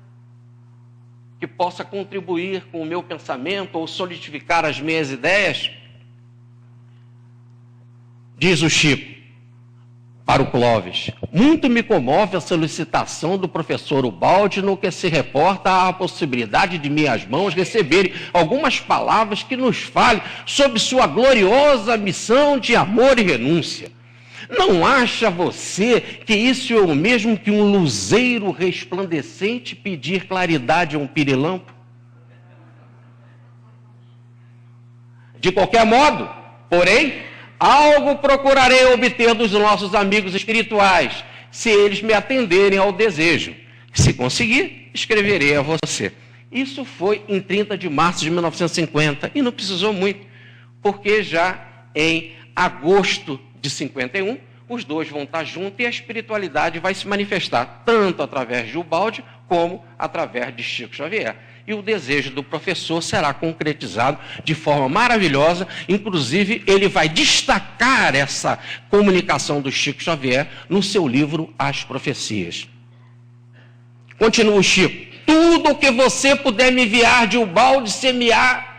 que possa contribuir com o meu pensamento ou solidificar as minhas ideias? Diz o Chico para o Clóvis, muito me comove a solicitação do professor Ubaldi no que se reporta à possibilidade de minhas mãos receberem algumas palavras que nos falem sobre sua gloriosa missão de amor e renúncia. Não acha você que isso é o mesmo que um luzeiro resplandecente pedir claridade a um pirilampo? De qualquer modo, porém, algo procurarei obter dos nossos amigos espirituais, se eles me atenderem ao desejo. Se conseguir, escreverei a você. Isso foi em 30 de março de 1950, e não precisou muito, porque já em agosto de 51, os dois vão estar juntos e a espiritualidade vai se manifestar, tanto através de Ubaldi, como através de Chico Xavier. E o desejo do professor será concretizado de forma maravilhosa, inclusive ele vai destacar essa comunicação do Chico Xavier no seu livro As Profecias. Continua o Chico. Tudo o que você puder me enviar de Ubaldi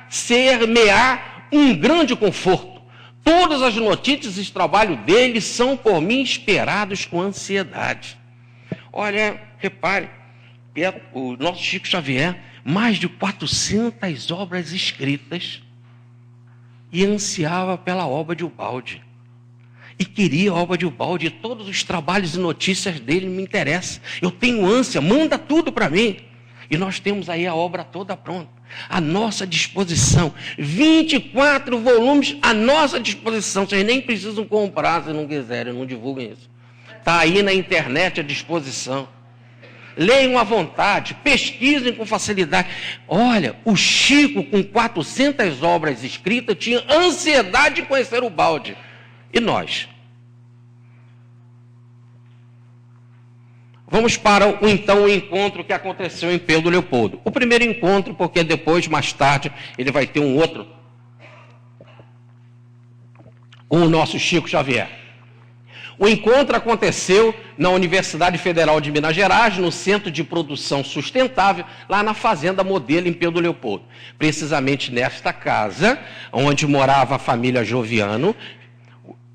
ser-me-á um grande conforto. Todas as notícias e trabalho dele são por mim esperados com ansiedade. Olha, repare, o nosso Chico Xavier, mais de 400 obras escritas, e ansiava pela obra de Ubaldi. E queria a obra de Ubaldi, e todos os trabalhos e notícias dele me interessam. Eu tenho ânsia, manda tudo para mim. E nós temos aí a obra toda pronta, à nossa disposição. 24 volumes à nossa disposição. Vocês nem precisam comprar se não quiserem, não divulguem isso. Está aí na internet à disposição. Leiam à vontade, pesquisem com facilidade. Olha, o Chico, com 400 obras escritas, tinha ansiedade de conhecer Ubaldi. E nós? Vamos para o encontro que aconteceu em Pedro Leopoldo. O primeiro encontro, porque depois, mais tarde, ele vai ter um outro com o nosso Chico Xavier. O encontro aconteceu na Universidade Federal de Minas Gerais, no Centro de Produção Sustentável, lá na Fazenda Modelo, em Pedro Leopoldo. Precisamente nesta casa, onde morava a família Joviano,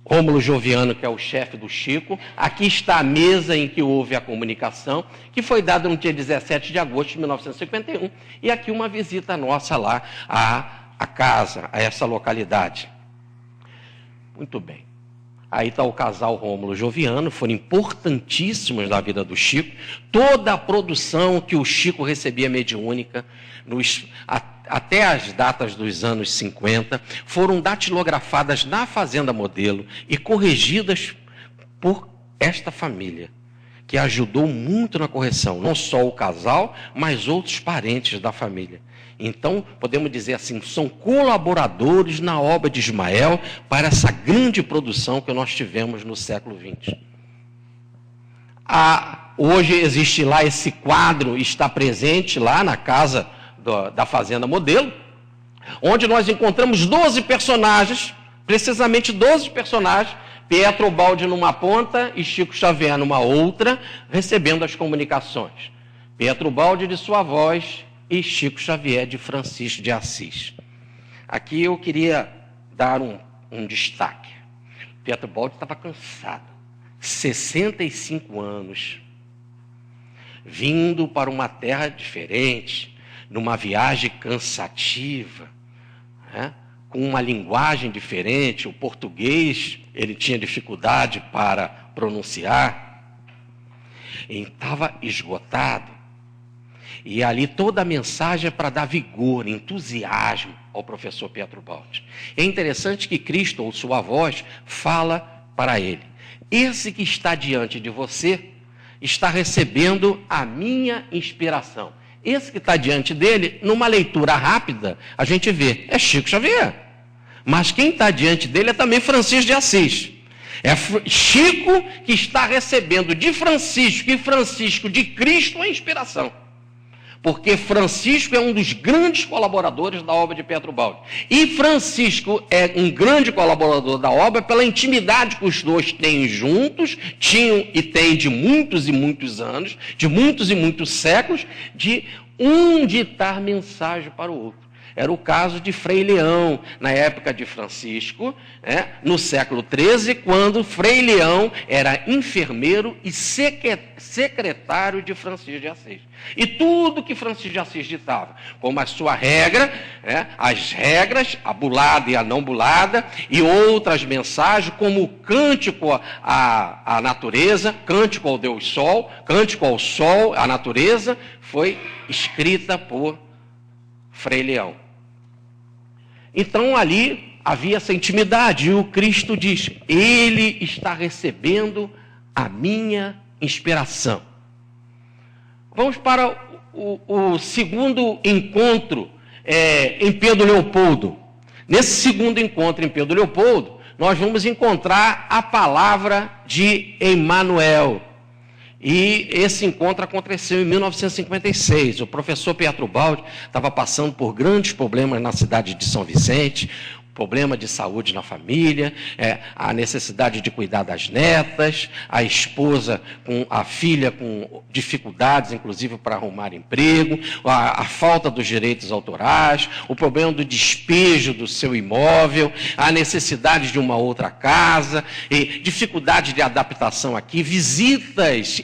Rômulo Joviano, que é o chefe do Chico. Aqui está a mesa em que houve a comunicação, que foi dada no dia 17 de agosto de 1951. E aqui uma visita nossa lá à casa, a essa localidade. Muito bem. Aí está o casal Rômulo Joviano, foram importantíssimos na vida do Chico. Toda a produção que o Chico recebia mediúnica, até as datas dos anos 50, foram datilografadas na Fazenda Modelo e corrigidas por esta família, que ajudou muito na correção, não só o casal, mas outros parentes da família. Então, podemos dizer assim, são colaboradores na obra de Ismael para essa grande produção que nós tivemos no século XX. Hoje existe lá esse quadro, está presente lá na casa da Fazenda Modelo, onde nós encontramos 12 personagens, precisamente 12 personagens, Pietro Ubaldi numa ponta e Chico Xavier numa outra, recebendo as comunicações. Pietro Ubaldi de sua voz e Chico Xavier de Francisco de Assis. Aqui eu queria dar um destaque. Pietro Ubaldi estava cansado, 65 anos, vindo para uma terra diferente, numa viagem cansativa, né? Com uma linguagem diferente, o português ele tinha dificuldade para pronunciar, estava esgotado. E ali toda a mensagem é para dar vigor, entusiasmo ao professor Pietro Ubaldi. É interessante que Cristo, ou sua voz, fala para ele: esse que está diante de você está recebendo a minha inspiração. Esse que está diante dele, numa leitura rápida, a gente vê, é Chico Xavier. Mas quem está diante dele é também Francisco de Assis. É Chico que está recebendo de Francisco e Francisco de Cristo a inspiração. Porque Francisco é um dos grandes colaboradores da obra de Pietro Ubaldi. E Francisco é um grande colaborador da obra pela intimidade que os dois têm juntos, tinham e têm de muitos e muitos anos, de muitos e muitos séculos, de um ditar mensagem para o outro. Era o caso de Frei Leão, na época de Francisco, no século XIII, quando Frei Leão era enfermeiro e secretário de Francisco de Assis. E tudo que Francisco de Assis ditava, como a sua regra, as regras, a bulada e a não bulada, e outras mensagens, como o cântico à natureza, cântico ao Deus Sol, cântico ao Sol, à natureza, foi escrita por Frei Leão. Então ali havia essa intimidade, e o Cristo diz: ele está recebendo a minha inspiração. Vamos para o segundo encontro em Pedro Leopoldo. Nesse segundo encontro em Pedro Leopoldo, nós vamos encontrar a palavra de Emmanuel. E esse encontro aconteceu em 1956. O professor Pietro Baldi estava passando por grandes problemas na cidade de São Vicente, problema de saúde na família, a necessidade de cuidar das netas, a esposa com a filha com dificuldades, inclusive para arrumar emprego, a falta dos direitos autorais, o problema do despejo do seu imóvel, a necessidade de uma outra casa, dificuldade de adaptação aqui, visitas,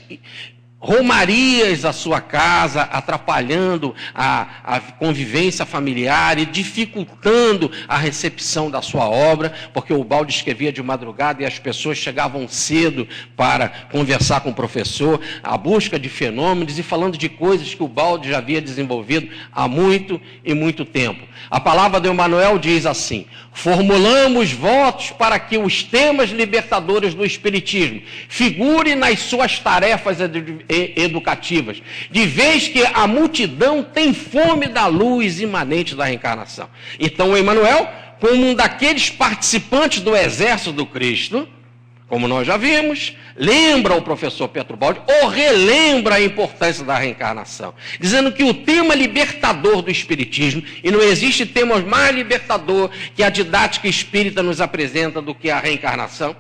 romarias à sua casa, atrapalhando a convivência familiar e dificultando a recepção da sua obra, porque o Baldi escrevia de madrugada e as pessoas chegavam cedo para conversar com o professor, a busca de fenômenos e falando de coisas que o Baldi já havia desenvolvido há muito e muito tempo. A palavra do Emmanuel diz assim: formulamos votos para que os temas libertadores do Espiritismo figurem nas suas tarefas educativas, de vez que a multidão tem fome da luz imanente da reencarnação. Então o Emmanuel, como um daqueles participantes do exército do Cristo, como nós já vimos, lembra o professor Pietro Baldi, ou relembra a importância da reencarnação, dizendo que o tema libertador do Espiritismo, e não existe tema mais libertador que a didática espírita nos apresenta do que a reencarnação,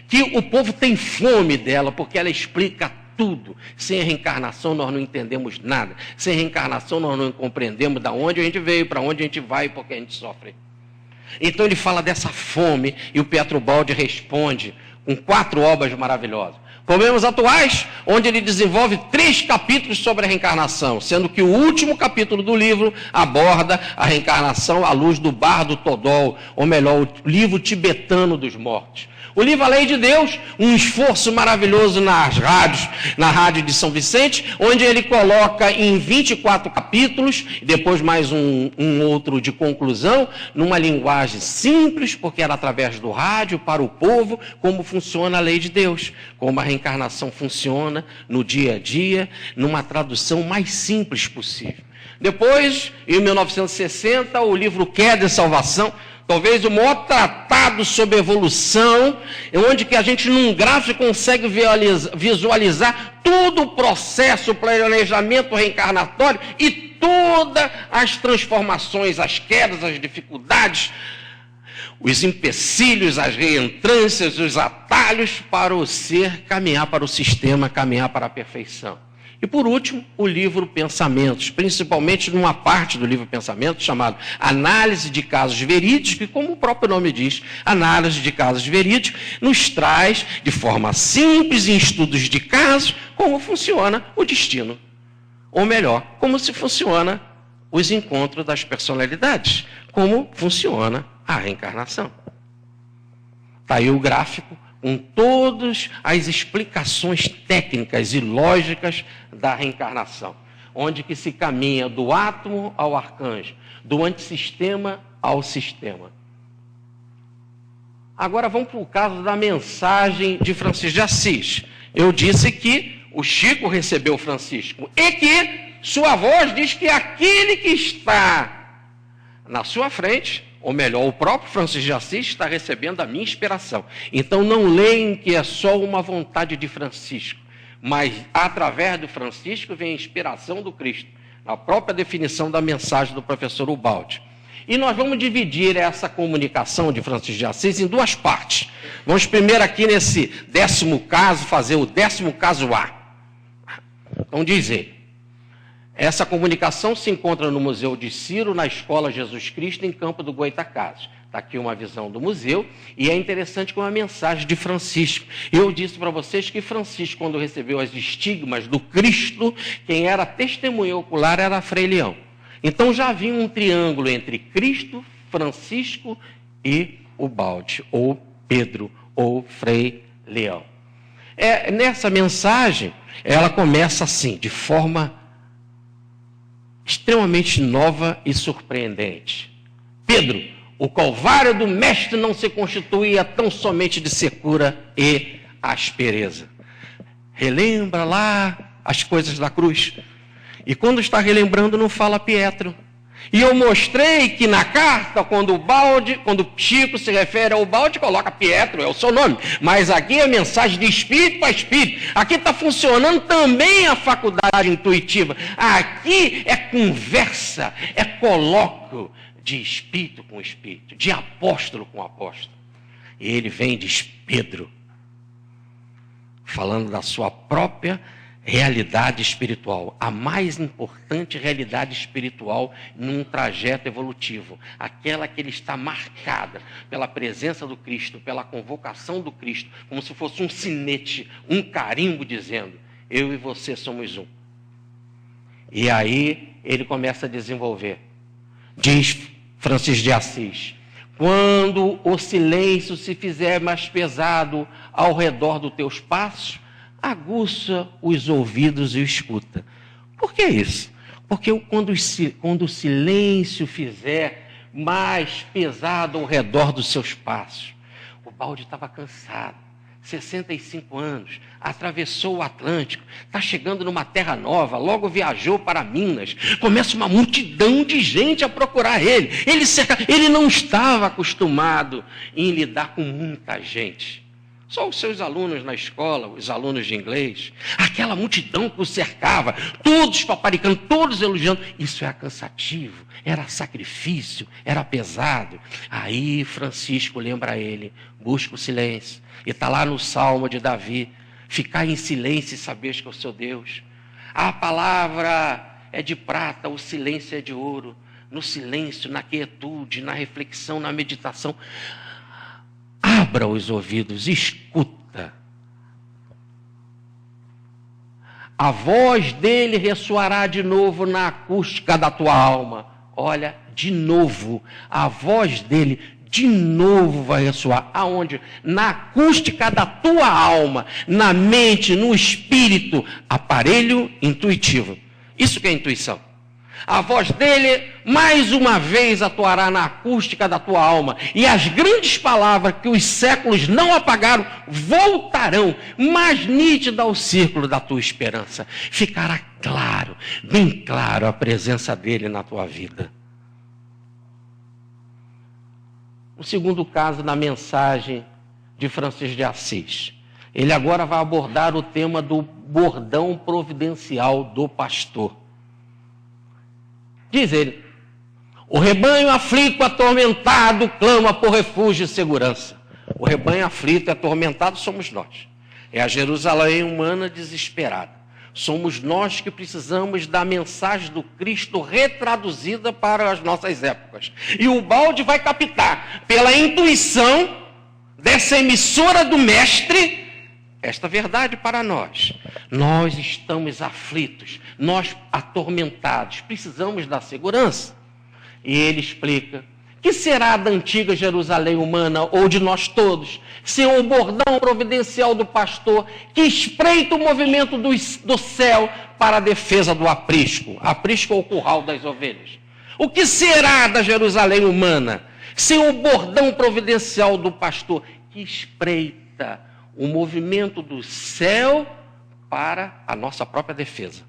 que o povo tem fome dela, porque ela explica tudo. Sem a reencarnação nós não entendemos nada. Sem reencarnação nós não compreendemos de onde a gente veio, para onde a gente vai e por que a gente sofre. Então ele fala dessa fome e o Pietro Baldi responde com 4 obras maravilhosas. Problemas atuais, onde ele desenvolve 3 capítulos sobre a reencarnação, sendo que o último capítulo do livro aborda a reencarnação à luz do Bardo Todol, ou melhor, o livro tibetano dos mortos. O livro A Lei de Deus, um esforço maravilhoso nas rádios, na rádio de São Vicente, onde ele coloca em 24 capítulos, depois mais um outro de conclusão, numa linguagem simples, porque era através do rádio, para o povo, como funciona a Lei de Deus, como a reencarnação funciona no dia a dia, numa tradução mais simples possível. Depois, em 1960, o livro Queda e Salvação, talvez o maior tratado sobre evolução, onde que a gente num gráfico consegue visualizar todo o processo, o planejamento reencarnatório e todas as transformações, as quedas, as dificuldades, os empecilhos, as reentrâncias, os atalhos para o ser caminhar para o sistema, caminhar para a perfeição. E por último, o livro Pensamentos, principalmente numa parte do livro Pensamentos chamado Análise de Casos Verídicos, que, como o próprio nome diz, análise de casos verídicos, nos traz de forma simples, em estudos de casos, como funciona o destino. Ou melhor, como se funciona os encontros das personalidades, como funciona a reencarnação. Está aí o gráfico com todas as explicações técnicas e lógicas da reencarnação, onde que se caminha do átomo ao arcanjo, do antissistema ao sistema. Agora vamos para o caso da mensagem de Francisco de Assis. Eu disse que o Chico recebeu Francisco e que sua voz diz que aquele que está na sua frente, ou melhor, o próprio Francisco de Assis está recebendo a minha inspiração. Então não leem que é só uma vontade de Francisco, mas através do Francisco vem a inspiração do Cristo, na própria definição da mensagem do professor Ubaldi. E nós vamos dividir essa comunicação de Francisco de Assis em 2 partes. Vamos primeiro aqui nesse 10º caso, fazer o 10º caso A. Então diz ele: essa comunicação se encontra no Museu de Ciro, na Escola Jesus Cristo, em Campo do Goitacazes. Está aqui uma visão do museu, e é interessante com a mensagem de Francisco. Eu disse para vocês que Francisco, quando recebeu as estigmas do Cristo, quem era testemunha ocular era Frei Leão. Então já havia um triângulo entre Cristo, Francisco e Ubaldi, ou Pedro, ou Frei Leão. Nessa mensagem, ela começa assim, de forma extremamente nova e surpreendente. Pedro, o calvário do mestre não se constituía tão somente de secura e aspereza. Relembra lá as coisas da cruz. E quando está relembrando, não fala Pietro. E eu mostrei que na carta, quando Chico se refere ao balde, coloca Pietro, é o seu nome. Mas aqui é mensagem de espírito para espírito. Aqui está funcionando também a faculdade intuitiva. Aqui é conversa, é colóquio de espírito com espírito, de apóstolo com apóstolo. E ele vem, diz Pedro, falando da sua própria realidade espiritual, a mais importante realidade espiritual num trajeto evolutivo, aquela que ele está marcada pela presença do Cristo, pela convocação do Cristo, como se fosse um sinete, um carimbo dizendo, eu e você somos um. E aí ele começa a desenvolver. Diz Francisco de Assis, quando o silêncio se fizer mais pesado ao redor dos teus passos, aguça os ouvidos e escuta. Por que isso? Porque quando o silêncio fizer mais pesado ao redor dos seus passos, o balde estava cansado, 65 anos, atravessou o Atlântico, está chegando numa terra nova, logo viajou para Minas, começa uma multidão de gente a procurar ele. Ele não estava acostumado em lidar com muita gente. Só os seus alunos na escola, os alunos de inglês, aquela multidão que o cercava, todos paparicando, todos elogiando. Isso era cansativo, era sacrifício, era pesado. Aí Francisco lembra ele, busca o silêncio. E está lá no Salmo de Davi, ficar em silêncio e saber que é o seu Deus. A palavra é de prata, o silêncio é de ouro. No silêncio, na quietude, na reflexão, na meditação, abra os ouvidos, escuta. A voz dele ressoará de novo na acústica da tua alma. Olha, de novo, a voz dele de novo vai ressoar. Aonde? Na acústica da tua alma, na mente, no espírito, aparelho intuitivo. Isso que é intuição. A voz dele, mais uma vez, atuará na acústica da tua alma. E as grandes palavras que os séculos não apagaram, voltarão mais nítida ao círculo da tua esperança. Ficará claro, bem claro, a presença dele na tua vida. O segundo caso, na mensagem de Francisco de Assis. Ele agora vai abordar o tema do bordão providencial do pastor. Diz ele, o rebanho aflito, atormentado, clama por refúgio e segurança. O rebanho aflito e atormentado somos nós. É a Jerusalém humana desesperada. Somos nós que precisamos da mensagem do Cristo retraduzida para as nossas épocas. E o balde vai captar, pela intuição dessa emissora do Mestre, esta verdade para nós. Nós estamos aflitos, nós atormentados, precisamos da segurança. E ele explica, que será da antiga Jerusalém humana ou de nós todos, sem o bordão providencial do pastor que espreita o movimento do céu para a defesa do aprisco. Aprisco é o curral das ovelhas. O que será da Jerusalém humana sem o bordão providencial do pastor que espreita o movimento do céu para a nossa própria defesa?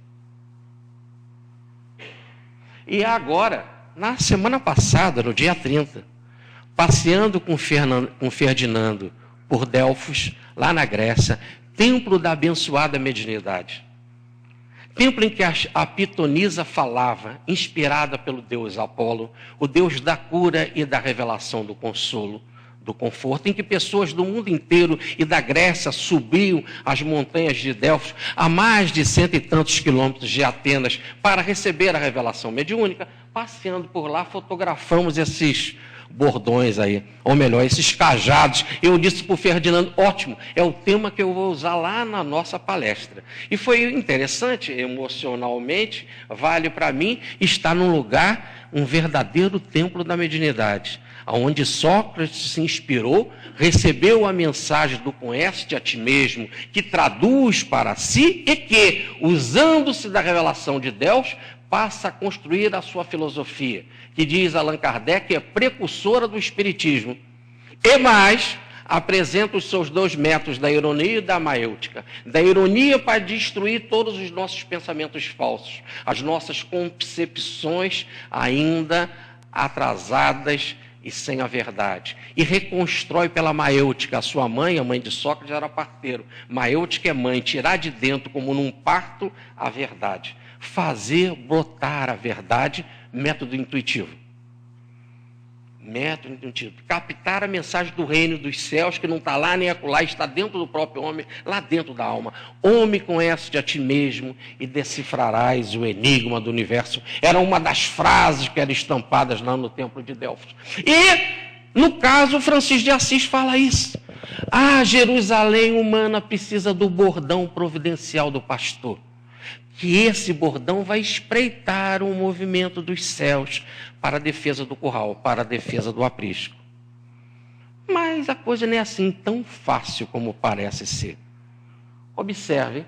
E agora, na semana passada, no dia 30, passeando com Ferdinando por Delfos, lá na Grécia, templo da abençoada mediunidade. Templo em que a pitonisa falava, inspirada pelo deus Apolo, o deus da cura e da revelação do consolo, do conforto, em que pessoas do mundo inteiro e da Grécia subiam as montanhas de Delfos, a mais de 100 e tantos quilômetros de Atenas, para receber a revelação mediúnica. Passeando por lá, fotografamos esses bordões aí, ou melhor, esses cajados. Eu disse para o Ferdinando, ótimo, é o tema que eu vou usar lá na nossa palestra. E foi interessante, emocionalmente, vale para mim estar num lugar, um verdadeiro templo da mediunidade, onde Sócrates se inspirou, recebeu a mensagem do conhece-te a ti mesmo, que traduz para si e que, usando-se da revelação de Deus, passa a construir a sua filosofia, que diz Allan Kardec é precursora do espiritismo, e mais apresenta os seus 2 métodos, da ironia e da maêutica. Da ironia para destruir todos os nossos pensamentos falsos, as nossas concepções ainda atrasadas e sem a verdade. E reconstrói pela maêutica. A sua mãe, a mãe de Sócrates, era parteiro. Maêutica é mãe, tirar de dentro, como num parto, a verdade. Fazer brotar a verdade, método intuitivo. Método intuitivo. Captar a mensagem do reino dos céus, que não está lá nem acolá, está dentro do próprio homem, lá dentro da alma. Homem, conhece-te a ti mesmo e decifrarás o enigma do universo. Era uma das frases que eram estampadas lá no templo de Delfos. E, no caso, Francisco de Assis fala isso. Ah, Jerusalém humana precisa do bordão providencial do pastor. Que esse bordão vai espreitar o movimento dos céus para a defesa do curral, para a defesa do aprisco. Mas a coisa não é assim tão fácil como parece ser. Observe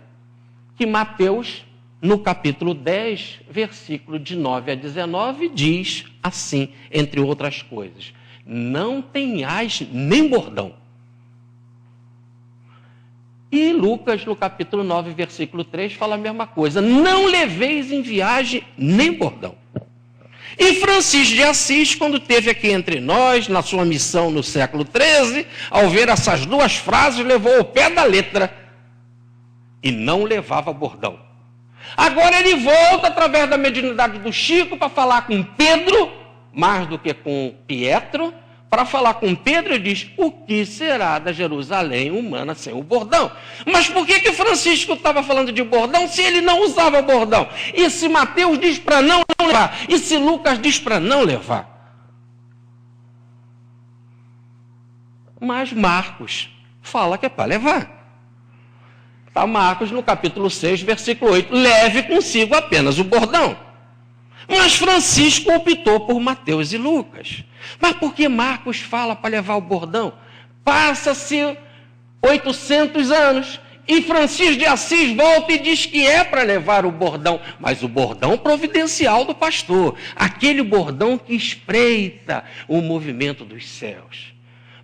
que Mateus, no capítulo 10, versículo de 9 a 19, diz assim, entre outras coisas: não tenhais nem bordão. E Lucas, no capítulo 9, versículo 3, fala a mesma coisa. Não leveis em viagem nem bordão. E Francisco de Assis, quando esteve aqui entre nós, na sua missão no século XIII, ao ver essas 2 frases, levou ao pé da letra e não levava bordão. Agora ele volta, através da mediunidade do Chico, para falar com Pedro, mais do que com Pietro. Para falar com Pedro, ele diz: o que será da Jerusalém humana sem o bordão? Mas por que Francisco estava falando de bordão se ele não usava bordão? E se Mateus diz para não levar? E se Lucas diz para não levar? Mas Marcos fala que é para levar. Está Marcos no capítulo 6, versículo 8. Leve consigo apenas o bordão. Mas Francisco optou por Mateus e Lucas. Mas por que Marcos fala para levar o bordão? Passa-se 800 anos e Francisco de Assis volta e diz que é para levar o bordão, mas o bordão providencial do pastor, aquele bordão que espreita o movimento dos céus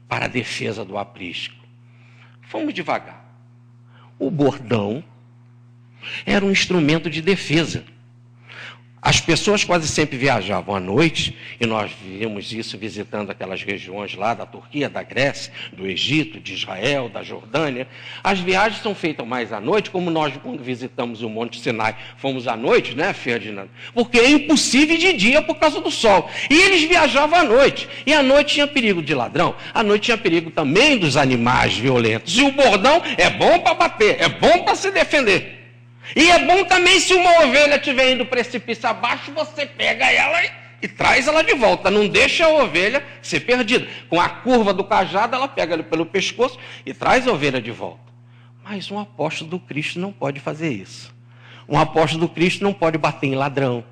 para a defesa do aprisco. Vamos devagar. O bordão era um instrumento de defesa. As pessoas quase sempre viajavam à noite, e nós vimos isso visitando aquelas regiões lá da Turquia, da Grécia, do Egito, de Israel, da Jordânia. As viagens são feitas mais à noite, como nós, quando visitamos o Monte Sinai, fomos à noite, né, Ferdinando? Porque é impossível de dia por causa do sol. E eles viajavam à noite, e à noite tinha perigo de ladrão, à noite tinha perigo também dos animais violentos. E o bordão é bom para bater, é bom para se defender. E é bom também se uma ovelha estiver indo precipício abaixo, você pega ela e traz ela de volta. Não deixa a ovelha ser perdida. Com a curva do cajado, ela pega ele pelo pescoço e traz a ovelha de volta. Mas um apóstolo do Cristo não pode fazer isso. Um apóstolo do Cristo não pode bater em ladrão.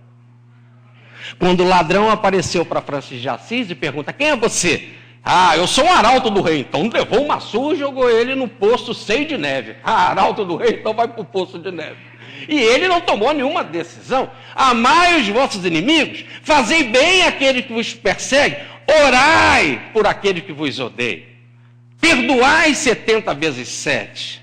Quando o ladrão apareceu para Francisco de Assis e pergunta: quem é você? Ah, eu sou um arauto do rei. Então levou uma surra e jogou ele no poço cheio de neve. Ah, arauto do rei, então vai para o poço de neve. E ele não tomou nenhuma decisão. Amai os vossos inimigos, fazei bem àquele que vos persegue, orai por aquele que vos odeia. Perdoai 70 vezes 7.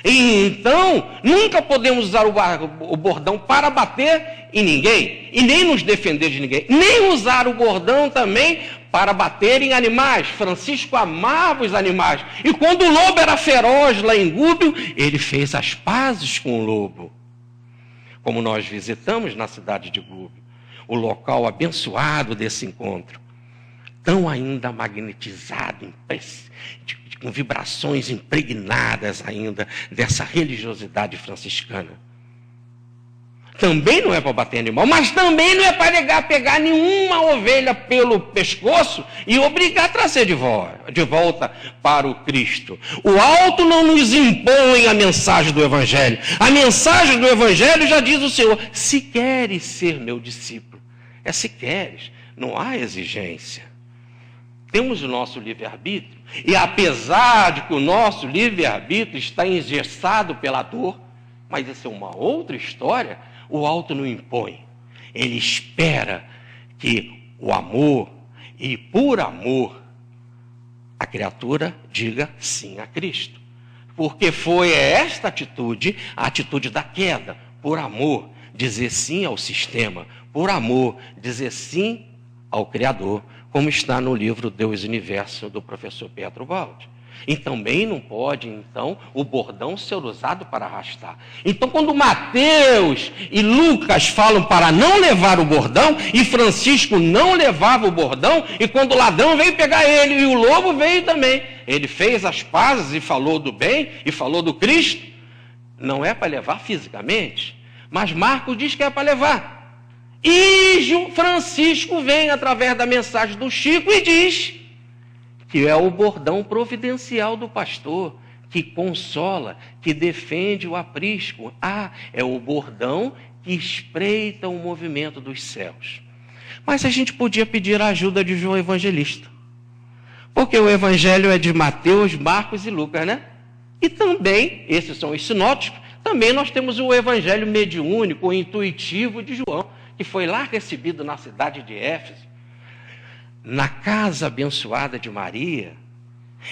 E então, nunca podemos usar o bordão para bater em ninguém, e nem nos defender de ninguém. Nem usar o bordão também para bater em animais. Francisco amava os animais. E quando o lobo era feroz lá em Gúbio, ele fez as pazes com o lobo. Como nós visitamos na cidade de Gúbio, o local abençoado desse encontro, tão ainda magnetizado, com vibrações impregnadas ainda dessa religiosidade franciscana. Também não é para bater animal, mas também não é para pegar nenhuma ovelha pelo pescoço e obrigar a trazer de volta para o Cristo. O alto não nos impõe a mensagem do Evangelho. A mensagem do Evangelho já diz o Senhor: se queres ser meu discípulo, é se queres, não há exigência. Temos o nosso livre-arbítrio, e apesar de que o nosso livre-arbítrio está engessado pela dor, mas isso é uma outra história, o alto não impõe. Ele espera que o amor e por amor a criatura diga sim a Cristo. Porque foi esta atitude, a atitude da queda, por amor, dizer sim ao sistema, por amor, dizer sim ao Criador, como está no livro Deus e Universo, do professor Pietro Baldi. E também não pode, então, o bordão ser usado para arrastar. Então, quando Mateus e Lucas falam para não levar o bordão, e Francisco não levava o bordão, e quando o ladrão veio pegar ele, e o lobo veio também, ele fez as pazes e falou do bem, e falou do Cristo, não é para levar fisicamente, mas Marcos diz que é para levar. E Francisco vem através da mensagem do Chico e diz que é o bordão providencial do pastor, que consola, que defende o aprisco. É o bordão que espreita o movimento dos céus. Mas a gente podia pedir a ajuda de João Evangelista, porque o evangelho é de Mateus, Marcos e Lucas, né? E também, esses são os sinóticos, também nós temos o evangelho mediúnico, o intuitivo de João, que foi lá recebido na cidade de Éfeso, na casa abençoada de Maria,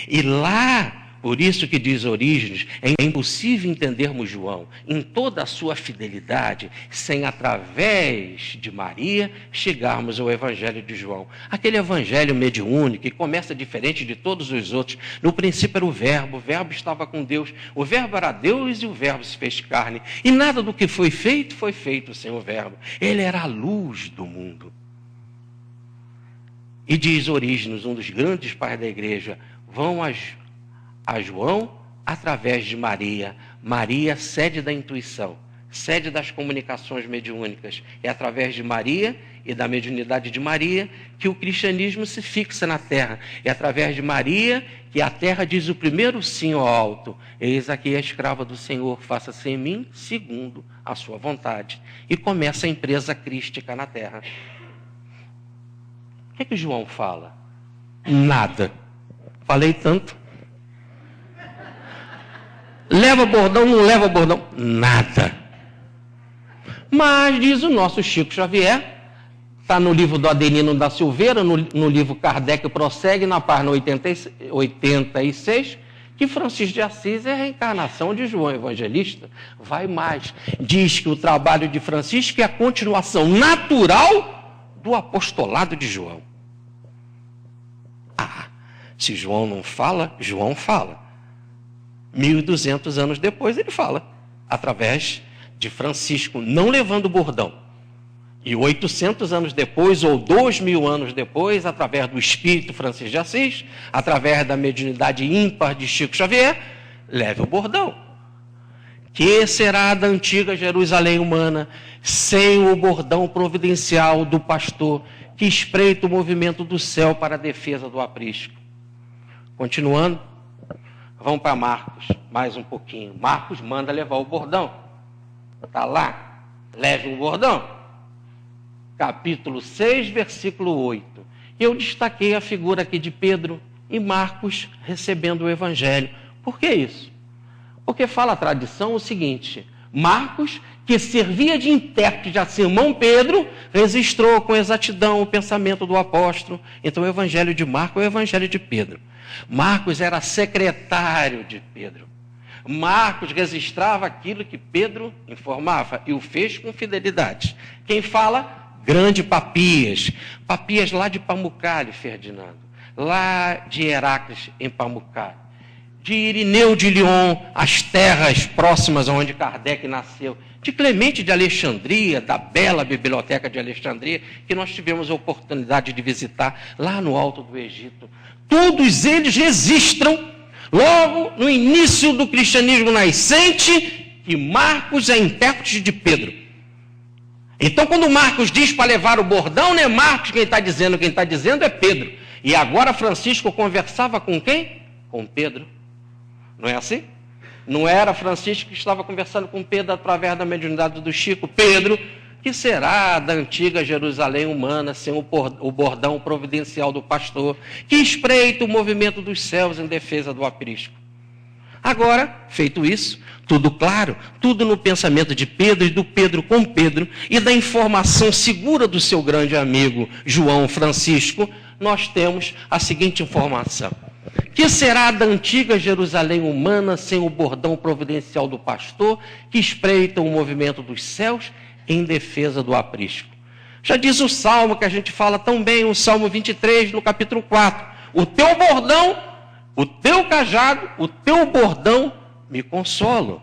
e lá, por isso que diz Orígenes, é impossível entendermos João em toda a sua fidelidade, sem através de Maria chegarmos ao evangelho de João. Aquele evangelho mediúnico que começa diferente de todos os outros. No princípio era o Verbo estava com Deus, o Verbo era Deus e o Verbo se fez carne, e nada do que foi feito sem o Verbo. Ele era a luz do mundo. E diz Orígenes, um dos grandes pais da igreja, vão a João através de Maria. Maria, sede da intuição, sede das comunicações mediúnicas. É através de Maria e da mediunidade de Maria que o cristianismo se fixa na terra. É através de Maria que a terra diz o primeiro sim ao alto. Eis aqui a escrava do Senhor, faça-se em mim segundo a sua vontade. E começa a empresa crística na terra. O que João fala? Nada. Falei tanto. Leva bordão, não leva bordão? Nada. Mas diz o nosso Chico Xavier, está no livro do Adelino da Silveira, no livro Kardec Prossegue, na página 86, que Francisco de Assis é a reencarnação de João Evangelista. Vai mais. Diz que o trabalho de Francisco é a continuação natural do apostolado de João. Se João não fala, João fala. 1.200 anos depois ele fala, através de Francisco, não levando o bordão. E 800 anos depois, ou 2.000 anos depois, através do Espírito Francisco de Assis, através da mediunidade ímpar de Chico Xavier, leve o bordão. Que será da antiga Jerusalém humana, sem o bordão providencial do pastor, que espreita o movimento do céu para a defesa do aprisco. Continuando, vamos para Marcos, mais um pouquinho. Marcos manda levar o bordão. Está lá, leve o bordão. Capítulo 6, versículo 8. Eu destaquei a figura aqui de Pedro e Marcos recebendo o evangelho. Por que isso? Porque fala a tradição o seguinte: Marcos, que servia de intérprete a Simão Pedro, registrou com exatidão o pensamento do apóstolo. Então o evangelho de Marcos é o evangelho de Pedro. Marcos era secretário de Pedro. Marcos registrava aquilo que Pedro informava e o fez com fidelidade. Quem fala? Grande Papias. Papias lá de Pamukkale, Ferdinando. Lá de Heráclides, em Pamukkale. De Irineu de Lyon, as terras próximas onde Kardec nasceu. De Clemente de Alexandria, da bela biblioteca de Alexandria, que nós tivemos a oportunidade de visitar lá no alto do Egito. Todos eles registram, logo no início do cristianismo nascente, que Marcos é intérprete de Pedro. Então, quando Marcos diz para levar o bordão, não é Marcos quem está dizendo é Pedro. E agora Francisco conversava com quem? Com Pedro. Não é assim? Não era Francisco que estava conversando com Pedro através da mediunidade do Chico? Pedro, que será da antiga Jerusalém humana, sem o bordão providencial do pastor, que espreita o movimento dos céus em defesa do aprisco. Agora, feito isso, Tudo claro, tudo no pensamento de Pedro e do Pedro com Pedro e da informação segura do seu grande amigo João Francisco, nós temos a seguinte informação. Que será da antiga Jerusalém humana sem o bordão providencial do pastor que espreita o movimento dos céus em defesa do aprisco? Já diz o Salmo que a gente fala tão bem, o Salmo 23, no capítulo 4. O teu bordão, o teu cajado, o teu bordão me consolam.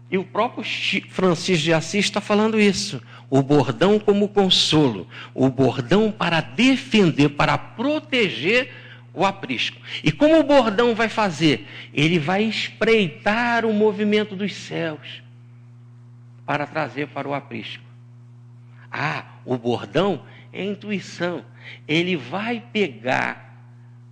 E o próprio Francisco de Assis está falando isso. O bordão como consolo, o bordão para defender, para proteger o aprisco. E como o bordão vai fazer? Ele vai espreitar o movimento dos céus para trazer para o aprisco. O bordão é intuição. Ele vai pegar,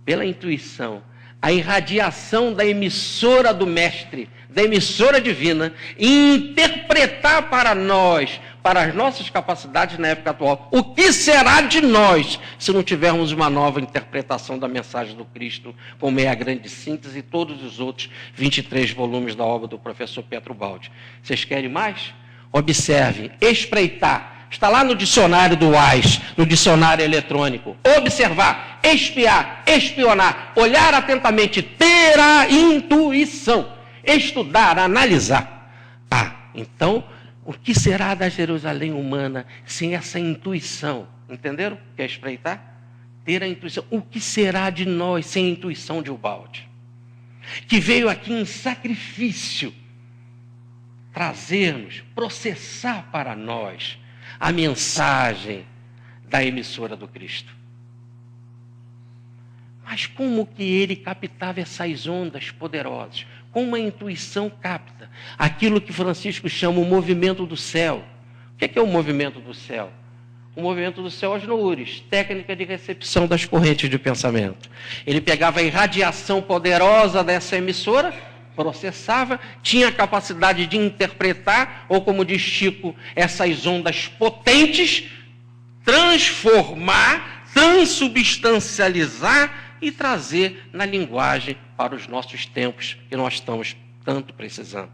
pela intuição, a irradiação da emissora do mestre, da emissora divina, e interpretar para nós, para as nossas capacidades na época atual, o que será de nós se não tivermos uma nova interpretação da mensagem do Cristo, como é a grande síntese e todos os outros 23 volumes da obra do professor Pietro Baldi. Vocês querem mais? Observem, espreitar. Está lá no dicionário do WAIS, no dicionário eletrônico. Observar, espiar, espionar, olhar atentamente, ter a intuição, estudar, analisar. Então, o que será da Jerusalém humana sem essa intuição? Entenderam? Quer espreitar? Ter a intuição. O que será de nós sem a intuição de Ubaldi? Que veio aqui em sacrifício trazer-nos, processar para nós a mensagem da emissora do Cristo. Mas como que ele captava essas ondas poderosas? Como a intuição capta aquilo que Francisco chama o movimento do céu. O que é o movimento do céu? O movimento do céu, as noures, técnica de recepção das correntes de pensamento. Ele pegava a irradiação poderosa dessa emissora, processava, tinha a capacidade de interpretar, ou como diz Chico, essas ondas potentes, transformar, transubstancializar e trazer na linguagem para os nossos tempos que nós estamos tanto precisando.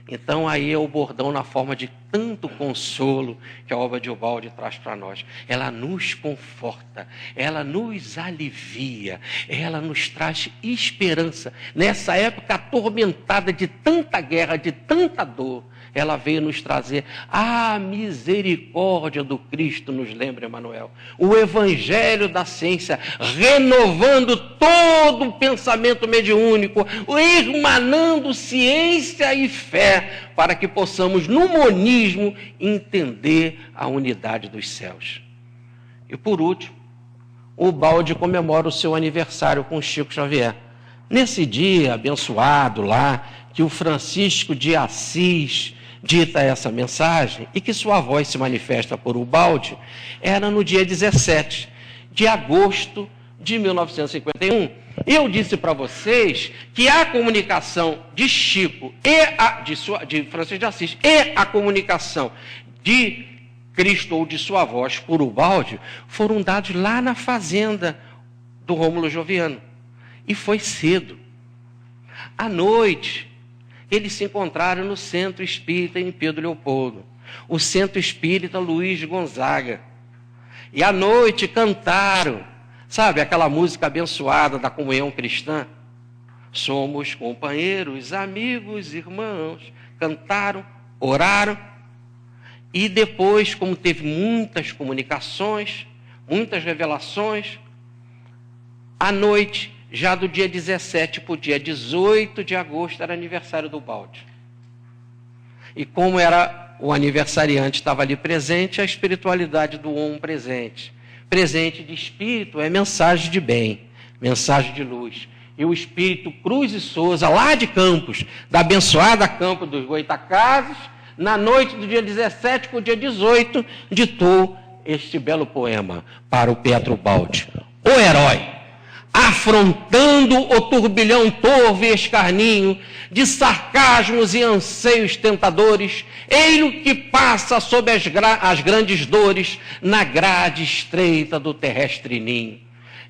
Então aí é o bordão na forma de tanto consolo que a obra de Ubaldi traz para nós. Ela nos conforta, ela nos alivia, ela nos traz esperança. Nessa época atormentada de tanta guerra, de tanta dor, ela veio nos trazer a misericórdia do Cristo, nos lembra Emmanuel. O evangelho da ciência, renovando todo o pensamento mediúnico, irmanando ciência e fé, para que possamos, no monismo, entender a unidade dos céus. E por último, o Ubaldi comemora o seu aniversário com Chico Xavier. Nesse dia abençoado lá, que o Francisco de Assis dita essa mensagem e que sua voz se manifesta por Ubaldi, era no dia 17 de agosto de 1951. Eu disse para vocês que a comunicação de Chico de Francisco de Assis e a comunicação de Cristo ou de sua voz por Ubaldi foram dados lá na fazenda do Rômulo Joviano. E foi cedo. À noite, eles se encontraram no Centro Espírita em Pedro Leopoldo, o Centro Espírita Luiz Gonzaga. E à noite cantaram, sabe, aquela música abençoada da comunhão cristã? Somos companheiros, amigos, irmãos. Cantaram, oraram. E depois, como teve muitas comunicações, muitas revelações, à noite, já do dia 17 para o dia 18 de agosto, era aniversário do Ubaldi. E como era o aniversariante, estava ali presente, a espiritualidade do homem presente. Presente de espírito é mensagem de bem, mensagem de luz. E o espírito Cruz e Souza, lá de Campos, da abençoada Campo dos Goitacazes, na noite do dia 17 para o dia 18, ditou este belo poema para o Pietro Baldi. O herói, afrontando o turbilhão torvo e escarninho de sarcasmos e anseios tentadores, eis-o que passa sob as grandes dores na grade estreita do terrestre ninho.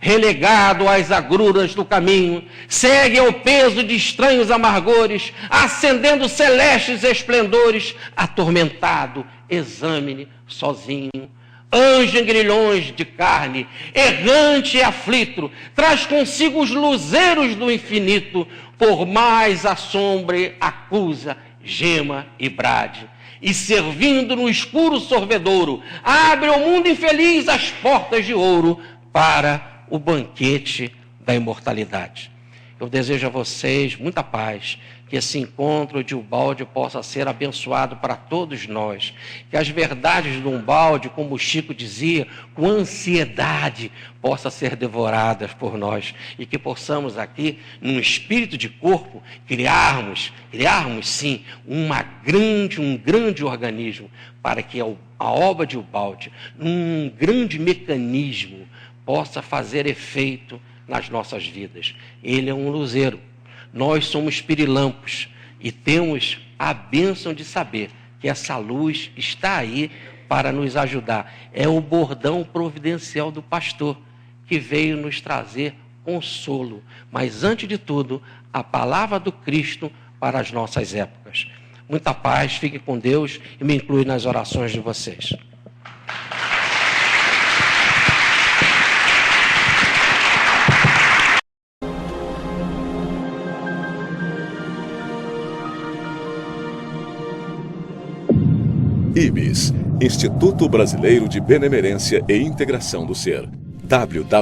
relegado às agruras do caminho, segue ao peso de estranhos amargores, acendendo celestes esplendores, atormentado, exame-ne sozinho. Anjo em grilhões de carne, errante e aflito, traz consigo os luzeiros do infinito, por mais assombre, acusa, gema e brade. E servindo no escuro sorvedouro, abre ao mundo infeliz as portas de ouro para o banquete da imortalidade. Eu desejo a vocês muita paz, que esse encontro de Ubalde possa ser abençoado para todos nós, que as verdades do Ubalde, como o Chico dizia, com ansiedade, possam ser devoradas por nós, e que possamos aqui, num espírito de corpo, criarmos sim, um grande organismo, para que a obra de Ubalde, um grande mecanismo, possa fazer efeito nas nossas vidas. Ele é um luzeiro. Nós somos pirilampos e temos a bênção de saber que essa luz está aí para nos ajudar. É o bordão providencial do pastor que veio nos trazer consolo, mas antes de tudo, a palavra do Cristo para as nossas épocas. Muita paz, fique com Deus e me inclui nas orações de vocês. IBS, Instituto Brasileiro de Benemerência e Integração do Ser. www.ibis.org